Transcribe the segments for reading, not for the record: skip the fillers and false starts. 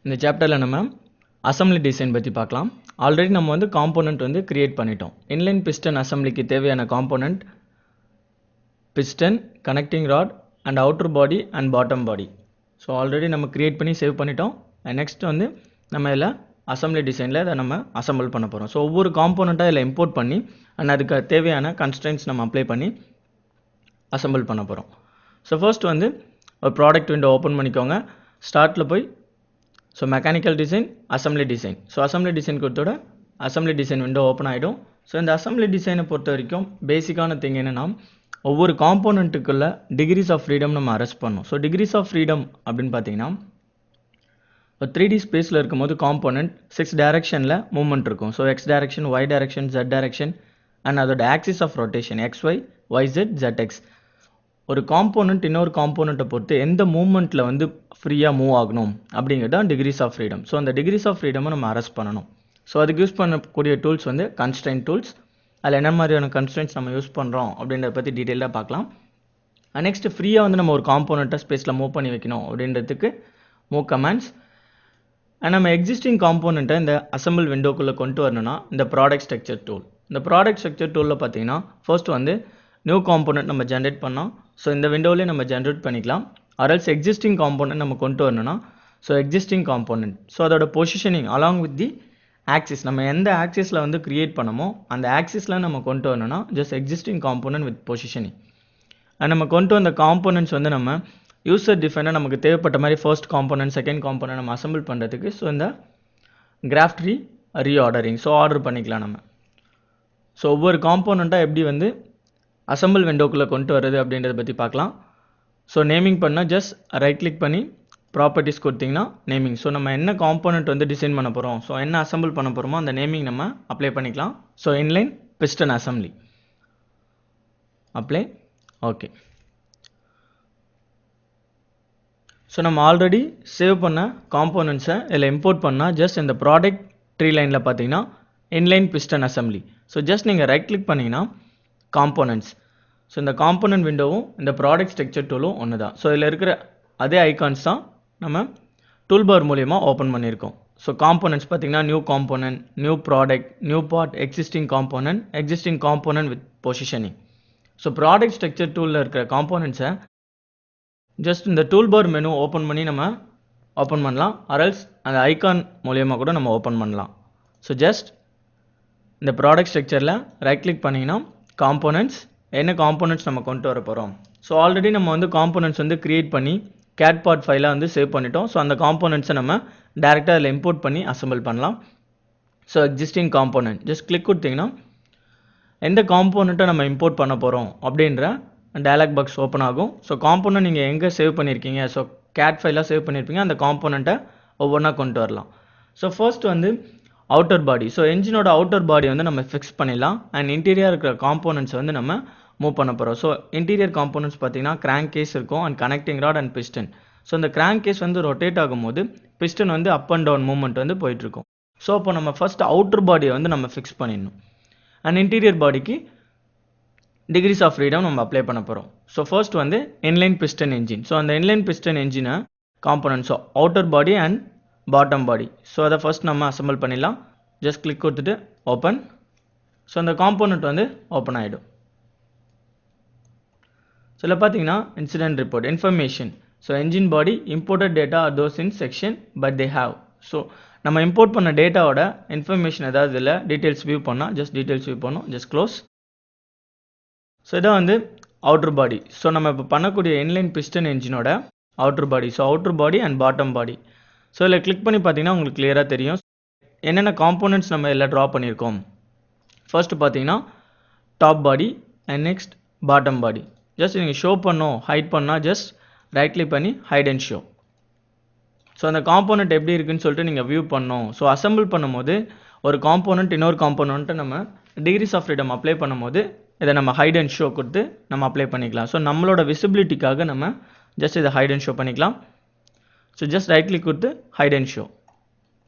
இந்த சாப்டரில் நம்ம அசம்பிளி டிசைன் பற்றி பார்க்கலாம். ஆல்ரெடி நம்ம வந்து காம்போனன்ட் வந்து கிரியேட் பண்ணிட்டோம். இன்லைன் பிஸ்டன் அசம்பிளிக்கு தேவையான component piston, connecting rod and outer body and bottom body. So already நம்ம கிரியேட் பண்ணி சேவ் பண்ணிட்டோம். நெக்ஸ்ட் வந்து நம்ம இதில் அசம்பிளி டிசைனில் இதை நம்ம அசம்பிள் பண்ண போகிறோம். ஸோ ஒவ்வொரு காம்போனண்ட்டாக இதில் இம்போர்ட் பண்ணி அண்ட் அதுக்கு தேவையான கன்ஸ்ட்ரெயின்ஸ் நம்ம அப்ளை பண்ணி அசம்பிள் பண்ண போகிறோம். ஸோ ஃபர்ஸ்ட் வந்து ஒரு ப்ராடக்ட் விண்டோ ஓப்பன் பண்ணிக்கோங்க. ஸ்டார்ட்டில் போய் so mechanical design, assembly design. So assembly design கொடுத்தோட அசம்பிளி டிசைன் விண்டோ ஓப்பன் ஆகிடும். ஸோ இந்த அசம்பிளி டிசைனை பொறுத்த வரைக்கும் பேசிக்கான திங் என்னென்னா ஒவ்வொரு காம்போனண்ட்டுக்குள்ள டிகிரிஸ் ஆஃப் ஃப்ரீடம் நம்ம அரெஸ்ட் பண்ணணும். ஸோ டிகிரிஸ் ஆஃப் ஃப்ரீடம் அப்படின்னு பார்த்தீங்கன்னா 3D ஸ்பேஸில் இருக்கும்போது காம்போனன்ட் 6 டைரக்ஷனில் மூவ்மெண்ட் இருக்கும். So X direction, Y direction, Z direction and அதோட axis of rotation XY, YZ, ZX. ஒரு காம்போனன்ட் இன்னொரு காம்போனண்ட்டை பொறுத்து எந்த மூவ்மெண்ட்டில் வந்து ஃப்ரீயாக மூவ் ஆகணும் அப்படிங்கிறது தான் டிகிரிஸ் ஆஃப் ஃப்ரீடம். ஸோ அந்த டிகிரிஸ் ஆஃப் ஃப்ரீடமை நம்ம அரெஸ்ட் பண்ணணும். ஸோ அதுக்கு யூஸ் பண்ணக்கூடிய டூல்ஸ் வந்து கன்ஸ்ட்ரெயின்ட் டூல்ஸ். அதில் என்ன மாதிரியான கன்ஸ்ட்ரெயின்ஸ் நம்ம யூஸ் பண்ணுறோம் அப்படின்றத பற்றி டீட்டெயிலாக பார்க்கலாம். நெக்ஸ்ட் ஃப்ரீயாக வந்து நம்ம ஒரு காம்போனண்ட்டை ஸ்பேஸில் மூவ் பண்ணி வைக்கணும் அப்படின்றதுக்கு மூவ் கமாண்ட்ஸ். அண்ட் நம்ம எக்ஸிஸ்டிங் காம்போனண்ட்டை இந்த அசம்பிள் விண்டோக்குள்ளே கொண்டு வரணும்னா இந்த ப்ராடக்ட் ஸ்ட்ரக்சர் டூல். இந்த ப்ராடக்ட் ஸ்ட்ரக்சர் டூலில் பார்த்தீங்கன்னா ஃபர்ஸ்ட் வந்து நியூ காம்போனன்ட் நம்ம ஜென்ரேட் பண்ணோம். ஸோ இந்த விண்டோவிலே நம்ம ஜென்ரேட் பண்ணிக்கலாம். அரல்ஸ் எக்ஸிஸ்டிங் காம்போனன்ட் நம்ம கொண்டு வரணும்னா ஸோ எக்ஸிஸ்டிங் காம்போனன்ட். ஸோ அதோட positioning along with the axis, நம்ம எந்த ஆக்சிஸில் வந்து கிரியேட் பண்ணமோ அந்த ஆக்சிஸில் நம்ம கொண்டு வரணும்னா just existing component with positioning. And நம்ம கொண்டு வந்த காம்போனன்ட்ஸ் வந்து நம்ம யூசர் டிஃபைனாக நமக்கு தேவைப்பட்ட மாதிரி ஃபர்ஸ்ட் காம்போனன்ட், செகண்ட் காம்போனன்ட் நம்ம அசம்பிள் பண்ணுறதுக்கு ஸோ இந்த graph tree reordering so order பண்ணிக்கலாம் நம்ம. ஸோ ஒவ்வொரு காம்போனண்ட்டாக எப்படி வந்து அசம்பிள் விண்டோக்குள்ளே கொண்டு வர்றது அப்படின்றத பற்றி பார்க்கலாம். ஸோ நேமிங் பண்ணால் ஜஸ்ட் ரைட் கிளிக் பண்ணி ப்ராப்பர்ட்டிஸ் கொடுத்தீங்கன்னா நேமிங். ஸோ நம்ம என்ன காம்போனன்ட் வந்து டிசைன் பண்ண போகிறோம், ஸோ என்ன அசம்பிள் பண்ண போகிறோமோ அந்த நேமிங் நம்ம அப்ளை பண்ணிக்கலாம். So inline piston assembly apply. Okay. So நம்ம ஆல்ரெடி சேவ் பண்ண காம்போனன்ட்ஸை இதில் இம்போர்ட் பண்ணால் ஜஸ்ட் இந்த ப்ராடக்ட் ட்ரீ லைனில் பார்த்தீங்கன்னா inline piston assembly. So just நீங்கள் ரைட் கிளிக் பண்ணிங்கன்னா காம்போனன்ட்ஸ். ஸோ இந்த காம்போனன்ட் விண்டோவும் இந்த ப்ராடக்ட் ஸ்ட்ரக்சர் டூலும் ஒன்று தான். ஸோ இதில் இருக்கிற அதே ஐகான்ஸ் தான் நம்ம டூல்பார் மூலிமா ஓப்பன் பண்ணியிருக்கோம். ஸோ காம்போனன்ட்ஸ் பார்த்தீங்கன்னா new component, new product, new part, existing component with positioning. So product structure டூலில் இருக்கிற காம்போனன்ட்ஸை ஜஸ்ட் இந்த டூல்பார் மெனு ஓப்பன் பண்ணி நம்ம ஓப்பன் பண்ணலாம். அரல்ஸ் அந்த ஐகான் மூலியமாக கூட நம்ம ஓப்பன் பண்ணலாம். ஸோ ஜஸ்ட் இந்த ப்ராடக்ட் ஸ்ட்ரக்சரில் ரைட் கிளிக் பண்ணிங்கன்னா காம்போனன்ட்ஸ், என்ன காம்போனன்ட்ஸ் நம்ம கொண்டு வர போகிறோம். ஸோ ஆல்ரெடி நம்ம வந்து காம்போனன்ட்ஸ் வந்து கிரியேட் பண்ணி கேட் பார்ட் ஃபைலாக வந்து சேவ் பண்ணிட்டோம். ஸோ அந்த காம்போனன்ட்ஸை நம்ம டேரெக்டாக அதில் இம்போர்ட் பண்ணி அசம்பிள் பண்ணலாம். So existing component just click கொடுத்தீங்கன்னா எந்த காம்போனண்ட்டை நம்ம இம்போர்ட் பண்ண போகிறோம் அப்படின்ற டயலாக் பாக்ஸ் ஓப்பன் ஆகும். ஸோ காம்போனன்ட் நீங்கள் எங்கே சேவ் பண்ணியிருக்கீங்க, ஸோ கேட் ஃபைலாக சேவ் பண்ணியிருப்பீங்க, அந்த காம்போனண்ட்டை ஒவ்வொன்றா கொண்டு வரலாம். ஸோ ஃபர்ஸ்ட் வந்து அவுட்டர் பாடி. ஸோ என்ஜினோட அவுட்டர் பாடி வந்து நம்ம ஃபிக்ஸ் பண்ணிடலாம். அண்ட் இன்டீரியர் இருக்கிற காம்போனன்ட்ஸ் வந்து நம்ம மூவ் பண்ண போகிறோம். ஸோ இன்டீரியர் காம்போனன்ட்ஸ் பார்த்தீங்கன்னா கிராங்க் கேஸ் இருக்கும் and connecting rod and piston. So இந்த கிராங்க் கேஸ் வந்து ரொட்டேட் ஆகும்போது பிஸ்டன் வந்து அப் அண்ட் டவுன் மூவ்மெண்ட் வந்து போயிட்டுருக்கும். ஸோ அப்போ நம்ம ஃபர்ஸ்ட் அவுட்டர் பாடியை வந்து நம்ம ஃபிக்ஸ் பண்ணிடணும். அண்ட் இன்டீரியர் பாடிக்கு டிகிரிஸ் ஆஃப் ஃப்ரீடம் நம்ம அப்ளை பண்ண போகிறோம். ஸோ ஃபர்ஸ்ட் வந்து இன்லைன் பிஸ்டன் என்ஜின். ஸோ அந்த இன்லைன் பிஸ்டன் என்ஜினை component, so outer body and bottom body. So அதை ஃபர்ஸ்ட் நம்ம அசம்பிள் பண்ணிடலாம். ஜஸ்ட் கிளிக் கொடுத்துட்டு ஓப்பன். ஸோ அந்த காம்போனன்ட் வந்து ஓப்பன் ஆகிடும். ஸோ இதில் பார்த்தீங்கன்னா incident report information. So engine body imported data are those in section but they have. So நம்ம இம்போர்ட் பண்ண டேட்டாவோட இன்ஃபர்மேஷன் ஏதாவது இல்லை டீட்டெயில்ஸ் வியூ பண்ணால் ஜஸ்ட் டீட்டெயில்ஸ் வியூ பண்ணோம். Just close. ஸோ இதான் வந்து அவுட்டர் பாடி. ஸோ நம்ம இப்போ பண்ணக்கூடிய இன்லைன் பிஸ்டன் என்ஜினோட outer body. So outer body and bottom body. So இதில் கிளிக் பண்ணி பார்த்தீங்கன்னா உங்களுக்கு கிளியராக தெரியும் என்னென்ன காம்போனன்ட்ஸ் நம்ம இதில் ட்ரா பண்ணியிருக்கோம். ஃபர்ஸ்ட் பார்த்தீங்கன்னா top body and next bottom body. Just நீங்கள் ஷோ பண்ணோம், ஹைட் பண்ணால் ஜஸ்ட் ரைட் கிளிக் பண்ணி ஹைட் அண்ட் ஷோ. ஸோ அந்த காம்போனன்ட் எப்படி இருக்குன்னு சொல்லிட்டு நீங்கள் வியூ பண்ணோம். ஸோ அசம்பிள் பண்ணும்போது ஒரு காம்போனன்ட் இன்னொரு காம்போனன்ட்டை நம்ம டிகிரிஸ் ஆஃப் ஃப்ரீடம் அப்ளை பண்ணும்போது இதை நம்ம ஹைட் அண்ட் ஷோ கொடுத்து நம்ம அப்ளை பண்ணிக்கலாம். ஸோ நம்மளோட விசிபிலிட்டிக்காக நம்ம ஜஸ்ட் இதை ஹைட் அண்ட் ஷோ பண்ணிக்கலாம். ஸோ ஜஸ்ட் ரைட் கிளிக் கொடுத்து hide and show.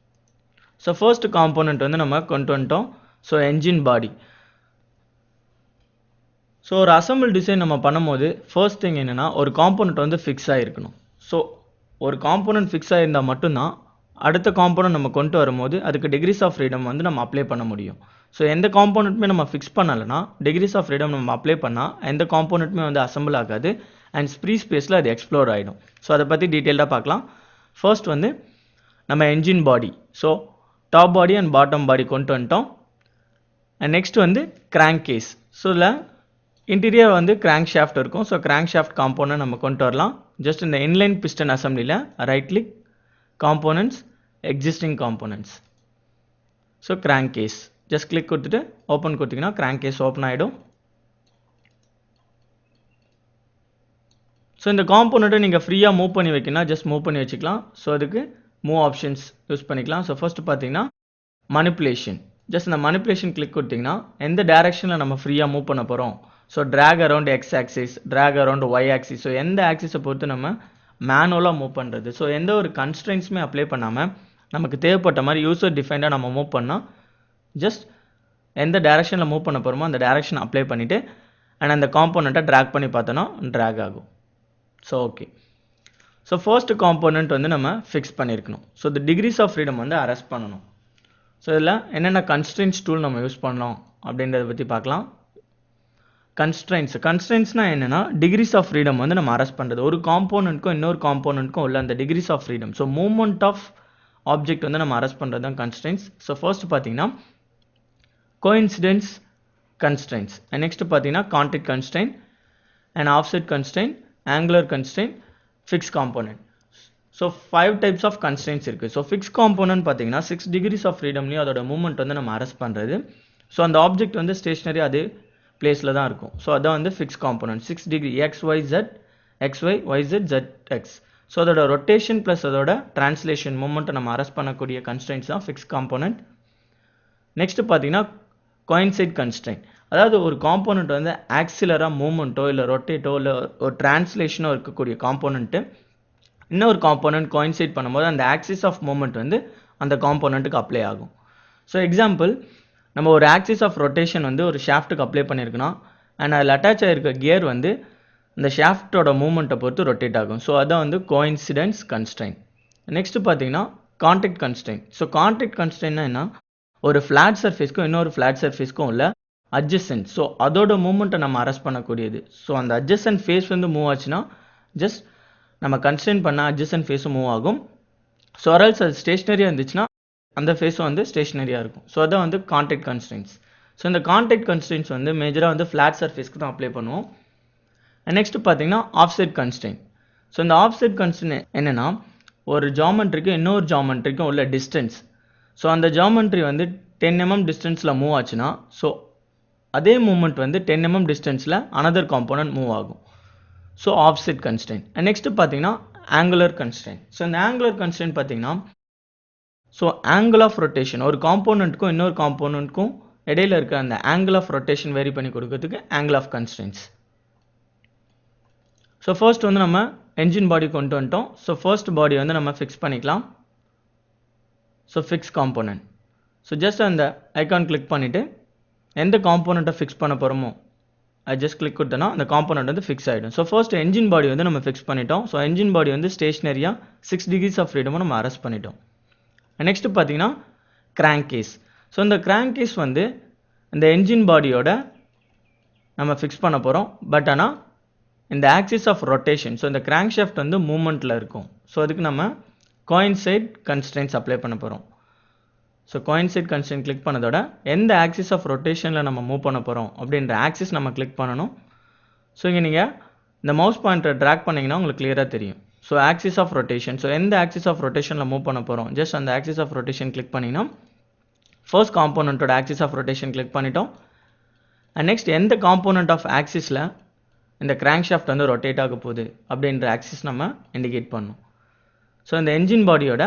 So first component வந்து நம்ம கொண்டு வந்துட்டோம். So engine body. ஸோ ஒரு அசம்பிள் டிசைன் நம்ம பண்ணும்போது ஃபர்ஸ்ட் திங் என்னென்னா ஒரு காம்போனன்ட் வந்து ஃபிக்ஸ் ஆகிருக்கணும். ஸோ ஒரு காம்போனன்ட் ஃபிக்ஸ் ஆகிருந்தால் மட்டும்தான் அடுத்த காம்போனன்ட் நம்ம கொண்டு வரும்போது அதுக்கு டிகிரிஸ் ஆஃப் ஃப்ரீடம் வந்து நம்ம அப்ளை பண்ண முடியும். ஸோ எந்த காம்போனன்ட்டுமே நம்ம ஃபிக்ஸ் பண்ணலைன்னா டிகிரிஸ் ஆஃப் ஃப்ரீடம் நம்ம அப்ளை பண்ணால் எந்த காம்போனன்ட்டுமே வந்து அசம்பிள் ஆகாது அண்ட் ஃப்ரீ ஸ்பேஸில் அது எக்ஸ்ப்ளோர் ஆகிடும். ஸோ அதை பற்றி டீட்டெயில்டாக பார்க்கலாம். ஃபர்ஸ்ட் வந்து நம்ம engine body, so top body and bottom body கொண்டு வந்துட்டோம். அண்ட் நெக்ஸ்ட் வந்து கிராங்க் கேஸ். ஸோ இதில் இன்டீரியர் வந்து கிராங்க் ஷாஃப்ட் இருக்கும். ஸோ கிராங்க் ஷாஃப்ட் காம்போனன்ட் நம்ம கொண்டு வரலாம். ஜஸ்ட் இந்த இன்லைன் பிஸ்டன் அசம்பிளியில் right click, components, existing components. So crank case just click கொடுத்துட்டு ஓப்பன் கொடுத்தீங்கன்னா கிராங்க் கேஸ் ஓப்பன் ஆகிடும். ஸோ இந்த காம்போனண்ட்டை நீங்கள் ஃப்ரீயாக மூவ் பண்ணி வைக்கணும், ஜஸ்ட் மூவ் பண்ணி வச்சுக்கலாம். ஸோ அதுக்கு மூவ் ஆப்ஷன்ஸ் யூஸ் பண்ணிக்கலாம். ஸோ ஃபர்ஸ்ட் பார்த்தீங்கன்னா மனிப்புலேஷன். ஜஸ்ட் இந்த மனிப்புலேஷன் கிளிக் கொடுத்தீங்கன்னா எந்த டைரக்ஷனில் நம்ம ஃப்ரீயாக மூவ் பண்ண போகிறோம். So drag around X axis, drag around Y axis. So எந்த ஆக்சிஸை பொறுத்து நம்ம மேனுவலாக மூவ் பண்ணுறது. ஸோ எந்த ஒரு கன்ஸ்ட்ரெயின்ஸுமே அப்ளை பண்ணாமல் நமக்கு தேவைப்பட்ட மாதிரி யூசர் டிஃபைண்டாக நம்ம மூவ் பண்ணால் ஜஸ்ட் எந்த டைரக்ஷனில் மூவ் பண்ண போகிறோமோ அந்த டைரக்ஷன் அப்ளை பண்ணிவிட்டு அண்ட் அந்த காம்போனண்ட்டை ட்ராக் பண்ணி பார்த்தோன்னா ட்ராக் ஆகும். So okay. So first component வந்து நம்ம ஃபிக்ஸ் பண்ணியிருக்கணும். ஸோ இந்த டிகிரிஸ் ஆஃப் ஃப்ரீடம் வந்து அரெஸ்ட் பண்ணணும். ஸோ இதில் என்னென்ன கன்ஸ்ட்ரெயின்ஸ் டூல் நம்ம யூஸ் பண்ணலாம் அப்படின்றத பற்றி பார்க்கலாம். கன்ஸ்ட்ரெயின்ஸ்னால் என்னென்னா டிகிரிஸ் ஆஃப் ஃப்ரீடம் வந்து நம்ம அரெஸ்ட் பண்ணுறது. ஒரு காம்போனண்ட்க்கும் இன்னொரு காம்போனண்ட்க்கும் உள்ள அந்த degrees of freedom, so movement of object வந்து நம்ம அரெஸ்ட் பண்ணுறது தான் கன்ஸ்ட்ரெயின்ஸ். ஸோ ஃபர்ஸ்ட் பார்த்தீங்கன்னா கோஇன்சிடென்ஸ் கன்ஸ்ட்ரெயின்ஸ், அண்ட் நெக்ஸ்ட் பார்த்தீங்கன்னா contact constraint and offset constraint, angular constraint, fix component. So 5 types of constraints இருக்குது. ஸோ ஃபிக்ஸ் காம்போனன்ட் பார்த்தீங்கன்னா 6 decrease of ஃப்ரீடம்லேயும் அதோட movement வந்து நம்ம அரெஸ்ட் பண்ணுறது. ஸோ அந்த ஆப்ஜெக்ட் வந்து ஸ்டேஷனரி அதே பிளேஸில் தான் இருக்கும். ஸோ அதான் வந்து fix component. 6 degree X Y Z, X Y, Y Z, Z X. So அதோட ரொட்டேஷன் ப்ளஸ் அதோட டிரான்ஸ்லேஷன் மூவ்மெண்ட்டை நம்ம அரெஸ்ட் பண்ணக்கூடிய கன்ஸ்ட்ரெயின்ஸ் தான் ஃபிக்ஸ் காம்போனன்ட். நெக்ஸ்ட் பார்த்தீங்கன்னா கோயின்சைட் கன்ஸ்ட்ரெயின். அதாவது ஒரு காம்போனண்ட் வந்து ஆக்சிலராக மூவ்மெண்ட்டோ இல்லை ரொட்டேட்டோ இல்லை ஒரு டிரான்ஸ்லேஷனோ இருக்கக்கூடிய காம்போனண்ட்டு இன்னொரு காம்போனண்ட் கோயின்சைட் பண்ணும்போது அந்த ஆக்சிஸ் ஆஃப் மூவ்மெண்ட் வந்து அந்த காம்போனண்ட்டுக்கு அப்ளை ஆகும். ஸோ எக்ஸாம்பிள், நம்ம ஒரு ஆக்சிஸ் ஆஃப் ரொட்டேஷன் வந்து ஒரு ஷாஃப்ட்டுக்கு அப்ளை பண்ணியிருக்கணும் அண்ட் அதில் அட்டாச் ஆகிருக்க கியர் வந்து இந்த ஷாஃப்ட்டோட மூவ்மெண்ட்டை பொறுத்து ரொட்டேட் ஆகும். ஸோ அதான் வந்து கோயின்சிடென்ஸ் கன்ஸ்ட்ரெயின். நெக்ஸ்ட் பார்த்தீங்கன்னா கான்டெக்ட் கன்ஸ்ட்ரெயின். ஸோ கான்டெக்ட் கன்ஸ்ட்ரெயின்னா என்ன, ஒரு ஃப்ளாட் சர்ஃபேஸ்க்கும் இன்னொரு ஃப்ளாட் சர்ஃபேஸ்க்கும் உள்ள அட்ஜசன்ட், ஸோ அதோட மூவ்மெண்ட்டை நம்ம அரெஸ்ட் பண்ணக்கூடியது. ஸோ அந்த அட்ஜசன்ட் ஃபேஸ் வந்து மூவ் ஆச்சுன்னா ஜஸ்ட் நம்ம கன்ஸ்ட்ரெயின் பண்ண அட்ஜசன்ட் ஃபேஸும் மூவ் ஆகும். ஸோ அரல்ஸ் அது ஸ்டேஷ்னரியாக இருந்துச்சுன்னா அந்த ஃபேஸும் வந்து ஸ்டேஷ்னரியாக இருக்கும். ஸோ அதான் வந்து கான்டெக்ட் கன்ஸ்ட்ரெயின்ஸ். ஸோ இந்த கான்டெக்ட் கன்ஸ்ட்ரெயின்ஸ் வந்து மேஜராக வந்து ஃப்ளாட் சர்ஃபேஸ்க்கு தான் அப்ளை பண்ணுவோம். நெக்ஸ்ட் பார்த்தீங்கன்னா ஆஃப்செட் கன்ஸ்ட்ரெயின். ஸோ இந்த ஆஃப்செட் கன்ஸ்ட்ரெயின் என்னென்னா, ஒரு ஜாமெண்ட்ரிக்கும் இன்னொரு ஜாமெண்ட்ரிக்கும் உள்ள டிஸ்டன்ஸ். ஸோ அந்த ஜாமெண்ட்ரி வந்து 10 mm டிஸ்டன்ஸில் மூவ் ஆச்சுன்னா ஸோ அதே மூவ்மெண்ட் வந்து 10 mm டிஸ்டன்ஸில் அனதர் காம்போனன்ட் மூவ் ஆகும். So offset constraint. And next பார்த்தீங்கன்னா ஆங்குலர் கன்ஸ்ட்ரெயின். ஸோ இந்த ஆங்குலர் கன்ஸ்ட்ரெயின் பார்த்தீங்கன்னா ஸோ ஆங்கிள் ஆஃப் ரொட்டேஷன், ஒரு காம்போனண்ட்டுக்கும் இன்னொரு காம்போனண்ட்டுக்கும் இடையில இருக்க அந்த ஆங்கிள் ஆஃப் ரொட்டேஷன் வேரி பண்ணி கொடுக்கறதுக்கு angle of constraints. So first வந்து நம்ம என்ஜின் பாடி கொண்டு வந்துட்டோம். ஸோ ஃபர்ஸ்ட் பாடி வந்து நம்ம ஃபிக்ஸ் பண்ணிக்கலாம். So fix component. So just அந்த ஐக்கான் கிளிக் பண்ணிவிட்டு எந்த காம்போனண்ட்டை ஃபிக்ஸ் பண்ண போகிறோமோ அது ஜஸ்ட் கிளிக் கொடுத்தோன்னா அந்த காம்போனண்ட் வந்து ஃபிக்ஸ் ஆகிடும். ஸோ ஃபர்ஸ்ட் என்ஜின் பாடி வந்து நம்ம ஃபிக்ஸ் பண்ணிட்டோம். ஸோ என்ஜின் பாடி வந்து ஸ்டேஷ்னரியாக 6 டிகிரிஸ் ஆஃப் ஃப்ரீடமும் நம்ம அரெஸ்ட் பண்ணிட்டோம். நெக்ஸ்ட் பார்த்தீங்கன்னா கிராங்க் கேஸ். ஸோ இந்த கிராங்க் கேஸ் வந்து இந்த என்ஜின் பாடியோட நம்ம ஃபிக்ஸ் பண்ண போகிறோம். பட் ஆனால் இந்த ஆக்சிஸ் ஆஃப் ரொட்டேஷன், ஸோ இந்த கிராங்க் ஷாஃப்ட் வந்து மூவ்மெண்ட்டில் இருக்கும். ஸோ அதுக்கு நம்ம கோயின்சைட் கன்ஸ்ட்ரெயின்ஸ் அப்ளை பண்ண போகிறோம். ஸோ கோயின்சைட் கன்ஸ்ட்ரெயின் கிளிக் பண்ணதோட எந்த ஆக்சிஸ் ஆஃப் ரொட்டேஷனில் நம்ம மூவ் பண்ண போகிறோம் அப்படின்ற ஆக்சிஸ் நம்ம கிளிக் பண்ணணும். ஸோ இங்கே நீங்கள் இந்த மவுஸ் பாயிண்டரை ட்ராக் பண்ணிங்கன்னா உங்களுக்கு கிளியராக தெரியும். So axis of rotation, so எந்த ஆக்சிஸ் ஆஃப் ரொட்டேஷனில் மூவ் பண்ண போகிறோம் ஜஸ்ட் அந்த ஆக்சிஸ் ஆஃப் ரொட்டேஷன் கிளிக் பண்ணிங்கன்னா ஃபர்ஸ்ட் காம்போனண்ட்டோட ஆக்சிஸ் ஆஃப் ரொட்டேஷன் கிளிக் பண்ணிட்டோம். அண்ட் நெக்ஸ்ட் எந்த காம்போனண்ட் ஆஃப் ஆக்சிஸில் இந்த கிராங்க் ஷாஃப்ட் வந்து ரொட்டேட் ஆக போகுது அப்படின்ற ஆக்சிஸ் நம்ம இண்டிகேட் பண்ணணும். ஸோ இந்த என்ஜின் பாடியோட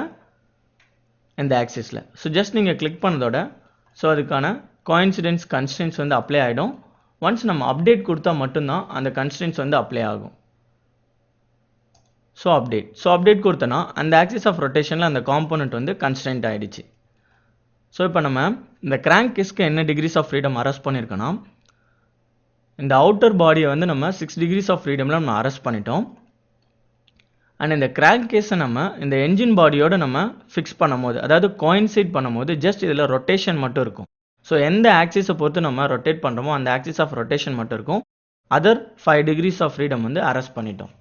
இந்த ஆக்சிஸில் ஸோ ஜஸ்ட் நீங்கள் கிளிக் பண்ணதோட ஸோ அதுக்கான கோயின்சிடென்ஸ் கன்ஸ்ட்ரெயின்ஸ் வந்து அப்ளை ஆகிடும். ஒன்ஸ் நம்ம அப்டேட் கொடுத்தா மட்டும்தான் அந்த கன்ஸ்ட்ரெயின்ஸ் வந்து அப்ளை ஆகும். ஸோ அப்டேட் கொடுத்தோன்னா அந்த ஆக்சிஸ் ஆஃப் ரொட்டேஷனில் அந்த காம்போனண்ட் வந்து கன்ஸ்ட்ரெயின்ட் ஆகிடுச்சு. ஸோ இப்போ நம்ம இந்த கிராங்க் கேஸ்க்கு என்ன டிகிரிஸ் ஆஃப் ஃப்ரீடம் அரெஸ்ட் பண்ணியிருக்கோன்னா, இந்த அவுட்டர் பாடியை வந்து நம்ம 6 டிகிரிஸ் ஆஃப் ஃப்ரீடமில் நம்ம அரெஸ்ட் பண்ணிட்டோம். அண்ட் இந்த கிராங்க் கேஸை நம்ம இந்த என்ஜின் பாடியோட நம்ம ஃபிக்ஸ் பண்ணும்போது, அதாவது கோயின்சைட் பண்ணும்போது ஜஸ்ட் இதில் ரொட்டேஷன் மட்டும் இருக்கும். ஸோ எந்த ஆக்சிஸை பொறுத்து நம்ம ரொட்டேட் பண்ணுறோமோ அந்த ஆக்சிஸ் ஆஃப் ரொட்டேஷன் மட்டும் இருக்கும். அதர் 5 degrees ஆஃப் ஃப்ரீடம் வந்து அரெஸ்ட் பண்ணிட்டோம்.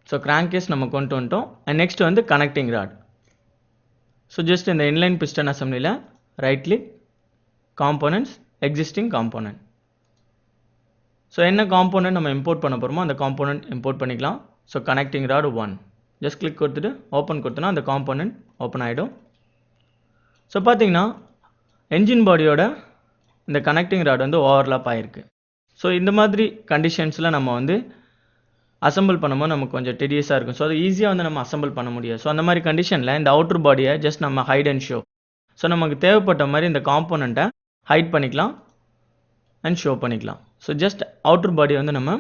ஸோ கிராங்க் கேஸ் நம்ம கொண்டு வந்துட்டோம். அண்ட் நெக்ஸ்ட் வந்து கனெக்டிங் ராட். ஸோ ஜஸ்ட் இந்த இன்லைன் பிஸ்டன் அசம்பிளியில் right click, components, existing component. So என்ன காம்போனன்ட் நம்ம இம்போர்ட் பண்ண போகிறோமோ அந்த காம்போனன்ட் இம்போர்ட் பண்ணிக்கலாம். So connecting rod 1 just click கொடுத்துட்டு ஓப்பன் கொடுத்தோன்னா அந்த காம்போனன்ட் ஓப்பன் ஆகிடும். ஸோ பார்த்தீங்கன்னா என்ஜின் பாடியோட இந்த கனெக்டிங் ராட் வந்து ஓவர்லாப் ஆகிருக்கு. ஸோ இந்த மாதிரி கண்டிஷன்ஸில் நம்ம வந்து அசம்பிள் பண்ணும்போது நமக்கு கொஞ்சம் டெடியஸாக இருக்கும். ஸோ அது ஈஸியாக வந்து நம்ம அசம்பிள் பண்ண முடியாது. ஸோ அந்த மாதிரி கண்டிஷனில் இந்த அவுட்டர் பாடியை ஜஸ்ட் நம்ம ஹைட் அண்ட் ஷோ. ஸோ நமக்கு தேவைப்பட்ட மாதிரி இந்த காம்போனண்ட்டை ஹைட் பண்ணிக்கலாம் அண்ட் ஷோ பண்ணிக்கலாம். ஸோ ஜஸ்ட் அவுட்டர் பாடி வந்து நம்ம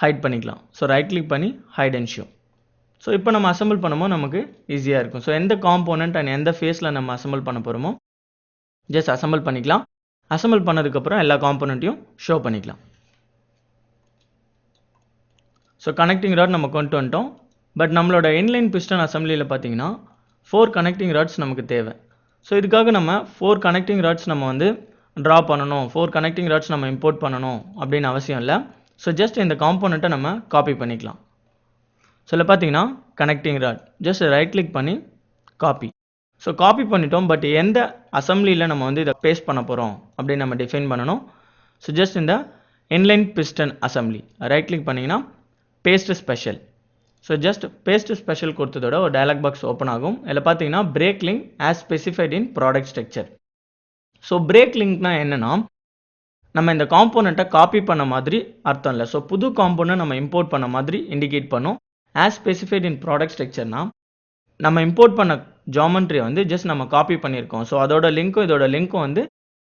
ஹைட் பண்ணிக்கலாம். ஸோ ரைட் கிளிக் பண்ணி ஹைட் அண்ட் ஷோ. ஸோ இப்போ நம்ம அசம்பிள் பண்ணும்போது நமக்கு ஈஸியாக இருக்கும். ஸோ எந்த காம்போனன்ட் அண்ட் எந்த ஃபேஸில் நம்ம அசம்பிள் பண்ண போகிறோமோ ஜஸ்ட் அசம்பிள் பண்ணிக்கலாம். அசம்பிள் பண்ணதுக்கப்புறம் எல்லா காம்போனண்ட்டையும் ஷோ பண்ணிக்கலாம். ஸோ கனெக்டிங் ராட் நம்ம கொண்டு வந்துட்டோம். பட் நம்மளோட இன்லைன் பிஸ்டன் அசம்பிளியில் பார்த்தீங்கன்னா 4 கனெக்டிங் ராட்ஸ் நமக்கு தேவை. ஸோ இதுக்காக நம்ம 4 கனெக்டிங் ராட்ஸ் நம்ம வந்து ட்ரா பண்ணணும், 4 கனெக்டிங் ராட்ஸ் நம்ம இம்போர்ட் பண்ணணும் அப்படின்னு அவசியம் இல்லை. ஸோ ஜஸ்ட் இந்த காம்போனண்ட்டை நம்ம காப்பி பண்ணிக்கலாம். ஸோ இதில் பார்த்தீங்கன்னா connecting rod just right click பண்ணி காப்பி. ஸோ காப்பி பண்ணிட்டோம். பட் எந்த அசம்பிளியில் நம்ம வந்து இதை பேஸ்ட் பண்ண போகிறோம் அப்படின்னு நம்ம டிஃபைன் பண்ணணும். ஸோ ஜஸ்ட் இந்த inline piston assembly right click பண்ணிங்கன்னா paste special. So just paste special கொடுத்ததோட ஒரு டயலாக் பாக்ஸ் ஓப்பன் ஆகும். இதில் பார்த்தீங்கன்னா break link as specified in product structure. So break லிங்க்னா என்னென்னா நம்ம இந்த காம்போனண்ட்டை காப்பி பண்ண மாதிரி அர்த்தம் இல்லை. ஸோ புது காம்போனண்ட் நம்ம இம்போர்ட் பண்ண மாதிரி இண்டிகேட் பண்ணும். ஆஸ் ஸ்பெசிஃபைட் இன் ப்ராடக்ட் ஸ்ட்ரக்சர்னா நம்ம இம்போர்ட் பண்ண ஜாமெண்ட்ரியை வந்து ஜஸ்ட் நம்ம காப்பி பண்ணியிருக்கோம். ஸோ அதோட லிங்க்கும் இதோட லிங்க்கும் வந்து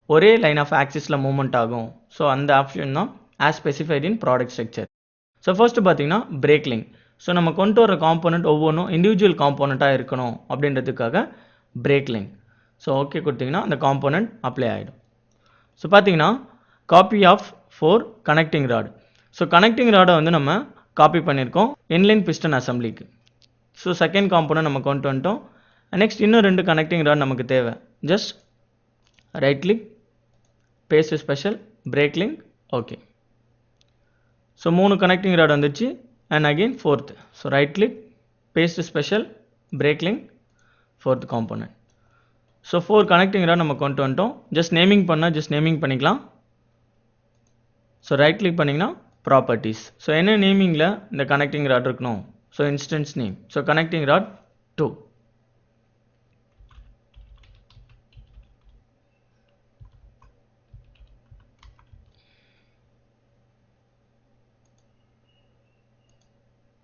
ஒரே லைன் ஆஃப் ஆக்சிஸில் மூவ்மெண்ட் ஆகும். ஸோ அந்த ஆப்ஷன் தான் as specified in product structure. So first பார்த்தீங்கன்னா பிரேக் லிங்க். ஸோ நம்ம கொண்டு வர காம்போனண்ட் ஒவ்வொன்றும் இண்டிவிஜுவல் காம்போனண்ட்டாக இருக்கணும் அப்படின்றதுக்காக பிரேக் லிங்க். ஸோ ஓகே கொடுத்தீங்கன்னா அந்த காம்போனண்ட் அப்ளை ஆகிடும். ஸோ பார்த்தீங்கன்னா copy of 4 connecting rod. So connecting ராடை வந்து நம்ம காப்பி பண்ணியிருக்கோம் இன்லைன் பிஸ்டன் அசம்பிளிக்கு. ஸோ செகண்ட் காம்போனண்ட் நம்ம கொண்டு வந்துட்டோம். நெக்ஸ்ட் இன்னும் 2 கனெக்டிங் ராட் நமக்கு தேவை. Just right click, paste special, break link, okay. So 3 connecting rod வந்துச்சு. And again 4th. So right click, paste special, break link, 4th component. So 4 connecting rod நம்ம கொண்டு வந்துட்டோம். ஜஸ்ட் நேமிங் பண்ணால் just naming பண்ணிக்கலாம். So right click பண்ணிங்கன்னா properties. So என்ன நேமிங்கில் இந்த கனெக்டிங் ராட் இருக்கணும்? So instance name. So connecting rod 2.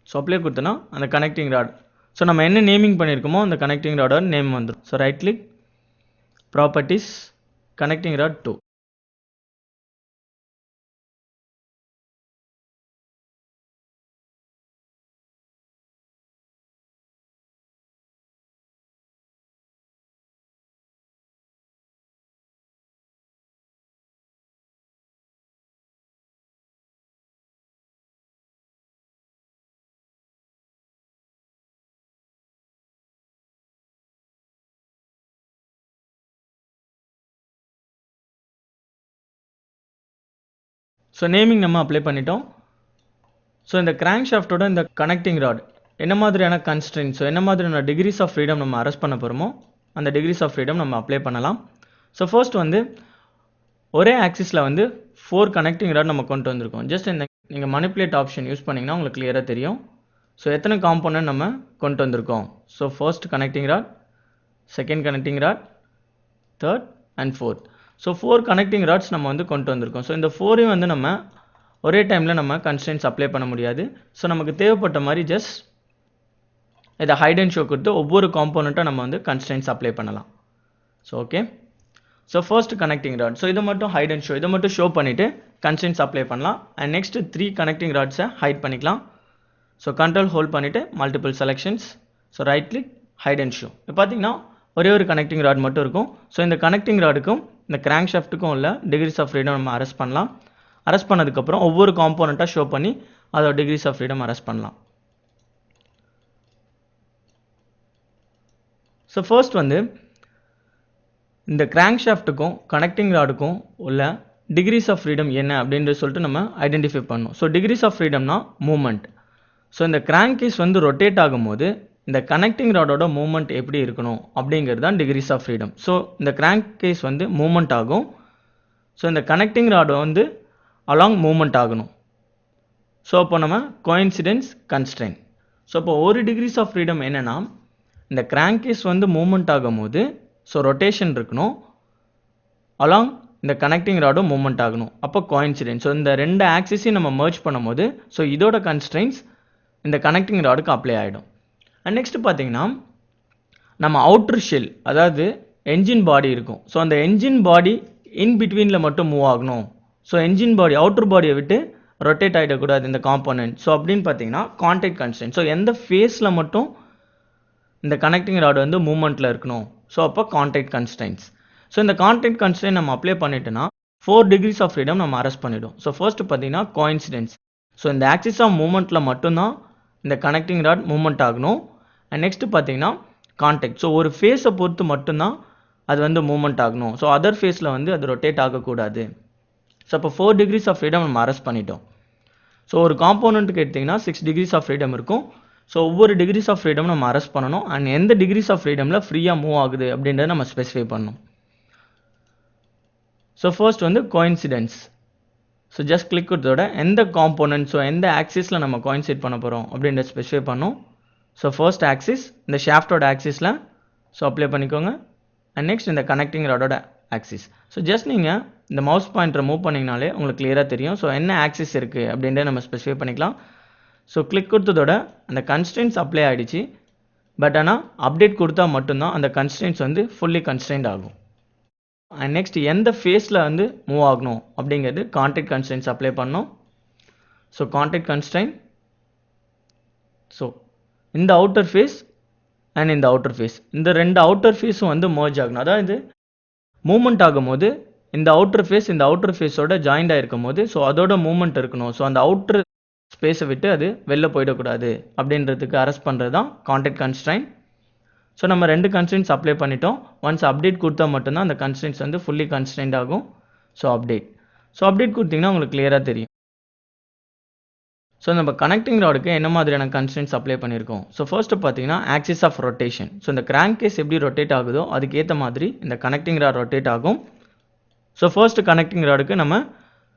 So apply கொடுத்தோன்னா அந்த கனெக்டிங் ராட். ஸோ நம்ம என்ன நேமிங் பண்ணியிருக்கோமோ அந்த கனெக்டிங் ராடோட நேம் வந்துடும். So right click, properties, connecting rod 2. So naming நம்ம அப்ளை பண்ணிட்டோம். ஸோ இந்த கிராங்க் ஷாஃப்டோட இந்த கனெக்டிங் ராட் என்ன மாதிரியான கன்ஸ்ட்ரெயின்ஸ், ஸோ என்ன மாதிரியான டிகிரிஸ் ஆஃப் ஃப்ரீடம் நம்ம அரெஸ்ட் பண்ண போகிறோமோ அந்த டிகிரிஸ் ஆஃப் ஃப்ரீடம் நம்ம அப்ளை பண்ணலாம். ஸோ ஃபர்ஸ்ட் வந்து ஒரே ஆக்சிஸில் வந்து 4 கனெக்டிங் ராட் நம்ம கொண்டு வந்திருக்கோம். ஜஸ்ட் இந்த நீங்கள் மனிப்புலேட் ஆப்ஷன் யூஸ் பண்ணிங்கன்னா உங்களுக்கு கிளியராக தெரியும். ஸோ எத்தனை காம்போனன்ட் நம்ம கொண்டு வந்திருக்கோம். So first connecting rod, second connecting rod, third and fourth. So 4 connecting rods நம்ம வந்து கொண்டு வந்திருக்கோம். ஸோ இந்த 4ஐயும் வந்து நம்ம ஒரே டைமில் நம்ம கன்ஸ்ட்ரெயின்ஸ் அப்ளை பண்ண முடியாது. ஸோ நமக்கு தேவைப்பட்ட மாதிரி ஜஸ்ட் இதை ஹைட் அண்ட் ஷோ கொடுத்து ஒவ்வொரு காம்போனண்ட்டாக நம்ம வந்து கன்ஸ்ட்ரெயின்ஸ் அப்ளை பண்ணலாம். So okay. So first connecting rod. So இதை மட்டும் ஹைட் அண்ட் ஷோ, இதை மட்டும் ஷோ பண்ணிவிட்டு கன்ஸ்ட்ரெயின்ஸ் அப்ளை பண்ணலாம். அண்ட் நெக்ஸ்ட் 3 கனெக்டிங் ராட்ஸை ஹைட் பண்ணிக்கலாம். ஸோ கண்ட்ரோல் ஹோல்ட் பண்ணிவிட்டு multiple selections. So right click, hide and show. இப்போ பார்த்தீங்கன்னா ஒரே ஒரு கனெக்டிங் ராட் மட்டும் இருக்கும். ஸோ இந்த கனெக்டிங் ராடுக்கும் இந்த கிராங்க் ஷாஃப்ட்டுக்கும் உள்ள டிகிரிஸ் ஆஃப் ஃப்ரீடம் நம்ம அரெஸ்ட் பண்ணலாம். அரெஸ்ட் பண்ணதுக்கப்புறம் ஒவ்வொரு காம்போனண்ட்டாக ஷோ பண்ணி அதோட டிகிரிஸ் ஆஃப் ஃப்ரீடம் அரெஸ்ட் பண்ணலாம். ஸோ ஃபர்ஸ்ட் வந்து இந்த கிராங்க் ஷாஃப்ட்டுக்கும் கனெக்டிங் ராடுக்கும் உள்ள டிகிரிஸ் ஆஃப் ஃப்ரீடம் என்ன அப்படின்றது சொல்லிட்டு நம்ம ஐடென்டிஃபை பண்ணணும். ஸோ டிகிரிஸ் ஆஃப் ஃப்ரீடம்னா மூமெண்ட். ஸோ இந்த கிராங்க் கேஸ் வந்து ரொட்டேட் ஆகும்போது இந்த கனெக்டிங் ராடோட மூமெண்ட் எப்படி இருக்கணும் அப்படிங்கிறது தான் டிகிரிஸ் ஆஃப் ஃப்ரீடம். ஸோ இந்த கிராங்க் கேஸ் வந்து மூமெண்ட் ஆகும். ஸோ இந்த கனெக்டிங் ராடு வந்து அலாங் மூமெண்ட் ஆகணும். ஸோ அப்போ நம்ம கோயின்சிடென்ஸ் கன்ஸ்ட்ரெயின். ஸோ அப்போ ஒரு டிகிரிஸ் ஆஃப் ஃப்ரீடம் என்னென்னா இந்த கிராங்க் கேஸ் வந்து மூமெண்ட் ஆகும்போது ஸோ ரொட்டேஷன் இருக்கணும், அலாங் இந்த கனெக்டிங் ராடும் மூமெண்ட் ஆகணும், அப்போ கோயின்சிடென்ஸ். ஸோ இந்த ரெண்டு ஆக்சிஸையும் நம்ம மர்ஜ் பண்ணும்போது ஸோ இதோட கன்ஸ்ட்ரெயின்ஸ் இந்த கனெக்டிங் ராடுக்கு அப்ளை ஆகிடும். அண்ட் நெக்ஸ்ட் பார்த்தீங்கன்னா நம்ம அவுட்டர் ஷெல், அதாவது என்ஜின் பாடி இருக்கும். ஸோ அந்த என்ஜின் பாடி இன் பிட்வீனில் மட்டும் மூவ் ஆகணும். ஸோ என்ஜின் பாடி அவுட்டர் பாடியை விட்டு ரொட்டேட் ஆகிடக்கூடாது இந்த காம்போனன்ட். ஸோ அப்படின்னு பார்த்தீங்கன்னா கான்டாக்ட் கன்ஸ்ட்ரெயின்ட். ஸோ எந்த ஃபேஸில் மட்டும் இந்த கனெக்டிங் ராடு வந்து மூவ்மெண்ட்டில் இருக்கணும். ஸோ அப்போ கான்டாக்ட் கன்ஸ்ட்ரெயின்ட்ஸ். ஸோ இந்த கான்டாக்ட் கன்ஸ்ட்ரெயின்ட் நம்ம அப்ளை பண்ணிட்டோன்னா 4 டிகிரிஸ் ஆஃப் ஃப்ரீடம் நம்ம அரெஸ்ட் பண்ணிடும். ஸோ ஃபர்ஸ்ட் பார்த்தீங்கன்னா கோயின்சிடென்ஸ். ஸோ இந்த ஆக்சிஸ் ஆஃப் மூவ்மெண்ட்டில் மட்டும்தான் இந்த கனெக்டிங் ராட் மூவ்மெண்ட் ஆகணும். அண்ட் நெக்ஸ்ட் பார்த்தீங்கன்னா கான்டாக்ட். ஸோ ஒரு ஃபேஸை பொறுத்து மட்டும்தான் அது வந்து மூவ்மெண்ட் ஆகணும். ஸோ அதர் ஃபேஸில் வந்து அது ரொட்டேட் ஆகக்கூடாது. ஸோ அப்போ 4 டிகிரிஸ் ஆஃப் ஃப்ரீடம் நம்ம அரெஸ்ட் பண்ணிட்டோம். ஸோ ஒரு காம்போனண்ட்டுக்கு எடுத்திங்கன்னா 6 டிகிரிஸ் ஆஃப் ஃப்ரீடம் இருக்கும். ஸோ ஒவ்வொரு டிகிரிஸ் ஆஃப் ஃப்ரீடம் நம்ம அரெஸ்ட் பண்ணணும். அண்ட் எந்த டிகிரிஸ் ஆஃப் ஃப்ரீடமில் ஃப்ரீயாக மூவ் ஆகுது அப்படின்றத நம்ம ஸ்பெசிஃபை பண்ணணும். ஸோ ஃபர்ஸ்ட் வந்து கோயின்சிடென்ஸ். ஸோ ஜஸ்ட் கிளிக் கொடுத்தோட எந்த காம்போனன்ட், ஸோ எந்த ஆக்சிஸில் நம்ம கோயின்சைட் பண்ண போகிறோம் அப்படின்றத ஸ்பெசிஃபை பண்ணணும். ஸோ ஃபர்ஸ்ட் ஆக்சிஸ் இந்த ஷாஃப்டோட ஆக்சிஸில் ஸோ அப்ளை பண்ணிக்கோங்க. அண்ட் நெக்ஸ்ட் இந்த கனெக்டிங் ராடோட ஆக்சிஸ். ஸோ ஜஸ்ட் நீங்கள் இந்த மவுஸ் பாயிண்டரை மூவ் பண்ணிங்கனாலே உங்களுக்கு கிளியராக தெரியும். ஸோ என்ன ஆக்சிஸ் இருக்குது அப்படின்றத நம்ம ஸ்பெசிஃபை பண்ணிக்கலாம். ஸோ கிளிக் கொடுத்ததோட அந்த கன்ஸ்ட்ரெயின்ஸ் அப்ளை ஆகிடுச்சு. பட் ஆனால் அப்டேட் கொடுத்தா மட்டும்தான் அந்த கன்ஸ்ட்ரெயின்ஸ் வந்து ஃபுல்லி கன்ஸ்ட்ரெயின்ட் ஆகும். அண்ட் நெக்ஸ்ட் எந்த ஃபேஸில் வந்து மூவ் ஆகணும் அப்படிங்கிறது கான்டாக்ட் கன்ஸ்ட்ரெயின்ஸ் அப்ளை பண்ணணும். So contact constraint. ஸோ இந்த அவுட்டர் ஃபேஸ் அண்ட் இந்த அவுட்டர் ஃபேஸ், இந்த ரெண்டு அவுட்டர் ஃபேஸும் வந்து மர்ஜ் ஆகணும். அதாவது மூவ்மெண்ட் ஆகும்போது இந்த அவுட்டர் ஃபேஸ் இந்த அவுட்டர் ஃபேஸோட ஜாயிண்ட் ஆகிருக்கும் போது ஸோ அதோட மூவ்மெண்ட் இருக்கணும். ஸோ அந்த அவுட்டர் ஸ்பேஸை விட்டு அது வெளில போயிடக்கூடாது அப்படின்றதுக்கு அரெஸ்ட் பண்ணுறது தான் கான்டாக்ட் கன்ஸ்ட்ரெயின்ட். ஸோ நம்ம ரெண்டு கன்ஸ்ட்ரெயின்ட்ஸ் அப்ளை பண்ணிட்டோம். ஒன்ஸ் அப்டேட் கொடுத்தா மட்டும்தான் அந்த கன்ஸ்ட்ரெயின்ட்ஸ் வந்து ஃபுல்லி கன்ஸ்ட்ரெயின்ட் ஆகும். ஸோ அப்டேட் கொடுத்தீங்கன்னா உங்களுக்கு கிளியராக தெரியும். ஸோ நம்ம கனெக்டிங் ராடுக்கு என்ன மாதிரியான கன்ஸ்ட்ரெயின்ட்ஸ் அப்ளை பண்ணியிருக்கோம். ஸோ ஃபர்ஸ்ட் பார்த்தீங்கன்னா ஆக்சிஸ் ஆஃப் ரொட்டேஷன். ஸோ இந்த கிராங்க் கேஸ் எப்படி ரொட்டேட் ஆகுதோ அதுக்கேற்ற மாதிரி இந்த கனெக்டிங் ராட் ரொட்டேட் ஆகும். ஸோ ஃபர்ஸ்ட் கனெக்டிங் ராடுக்கு நம்ம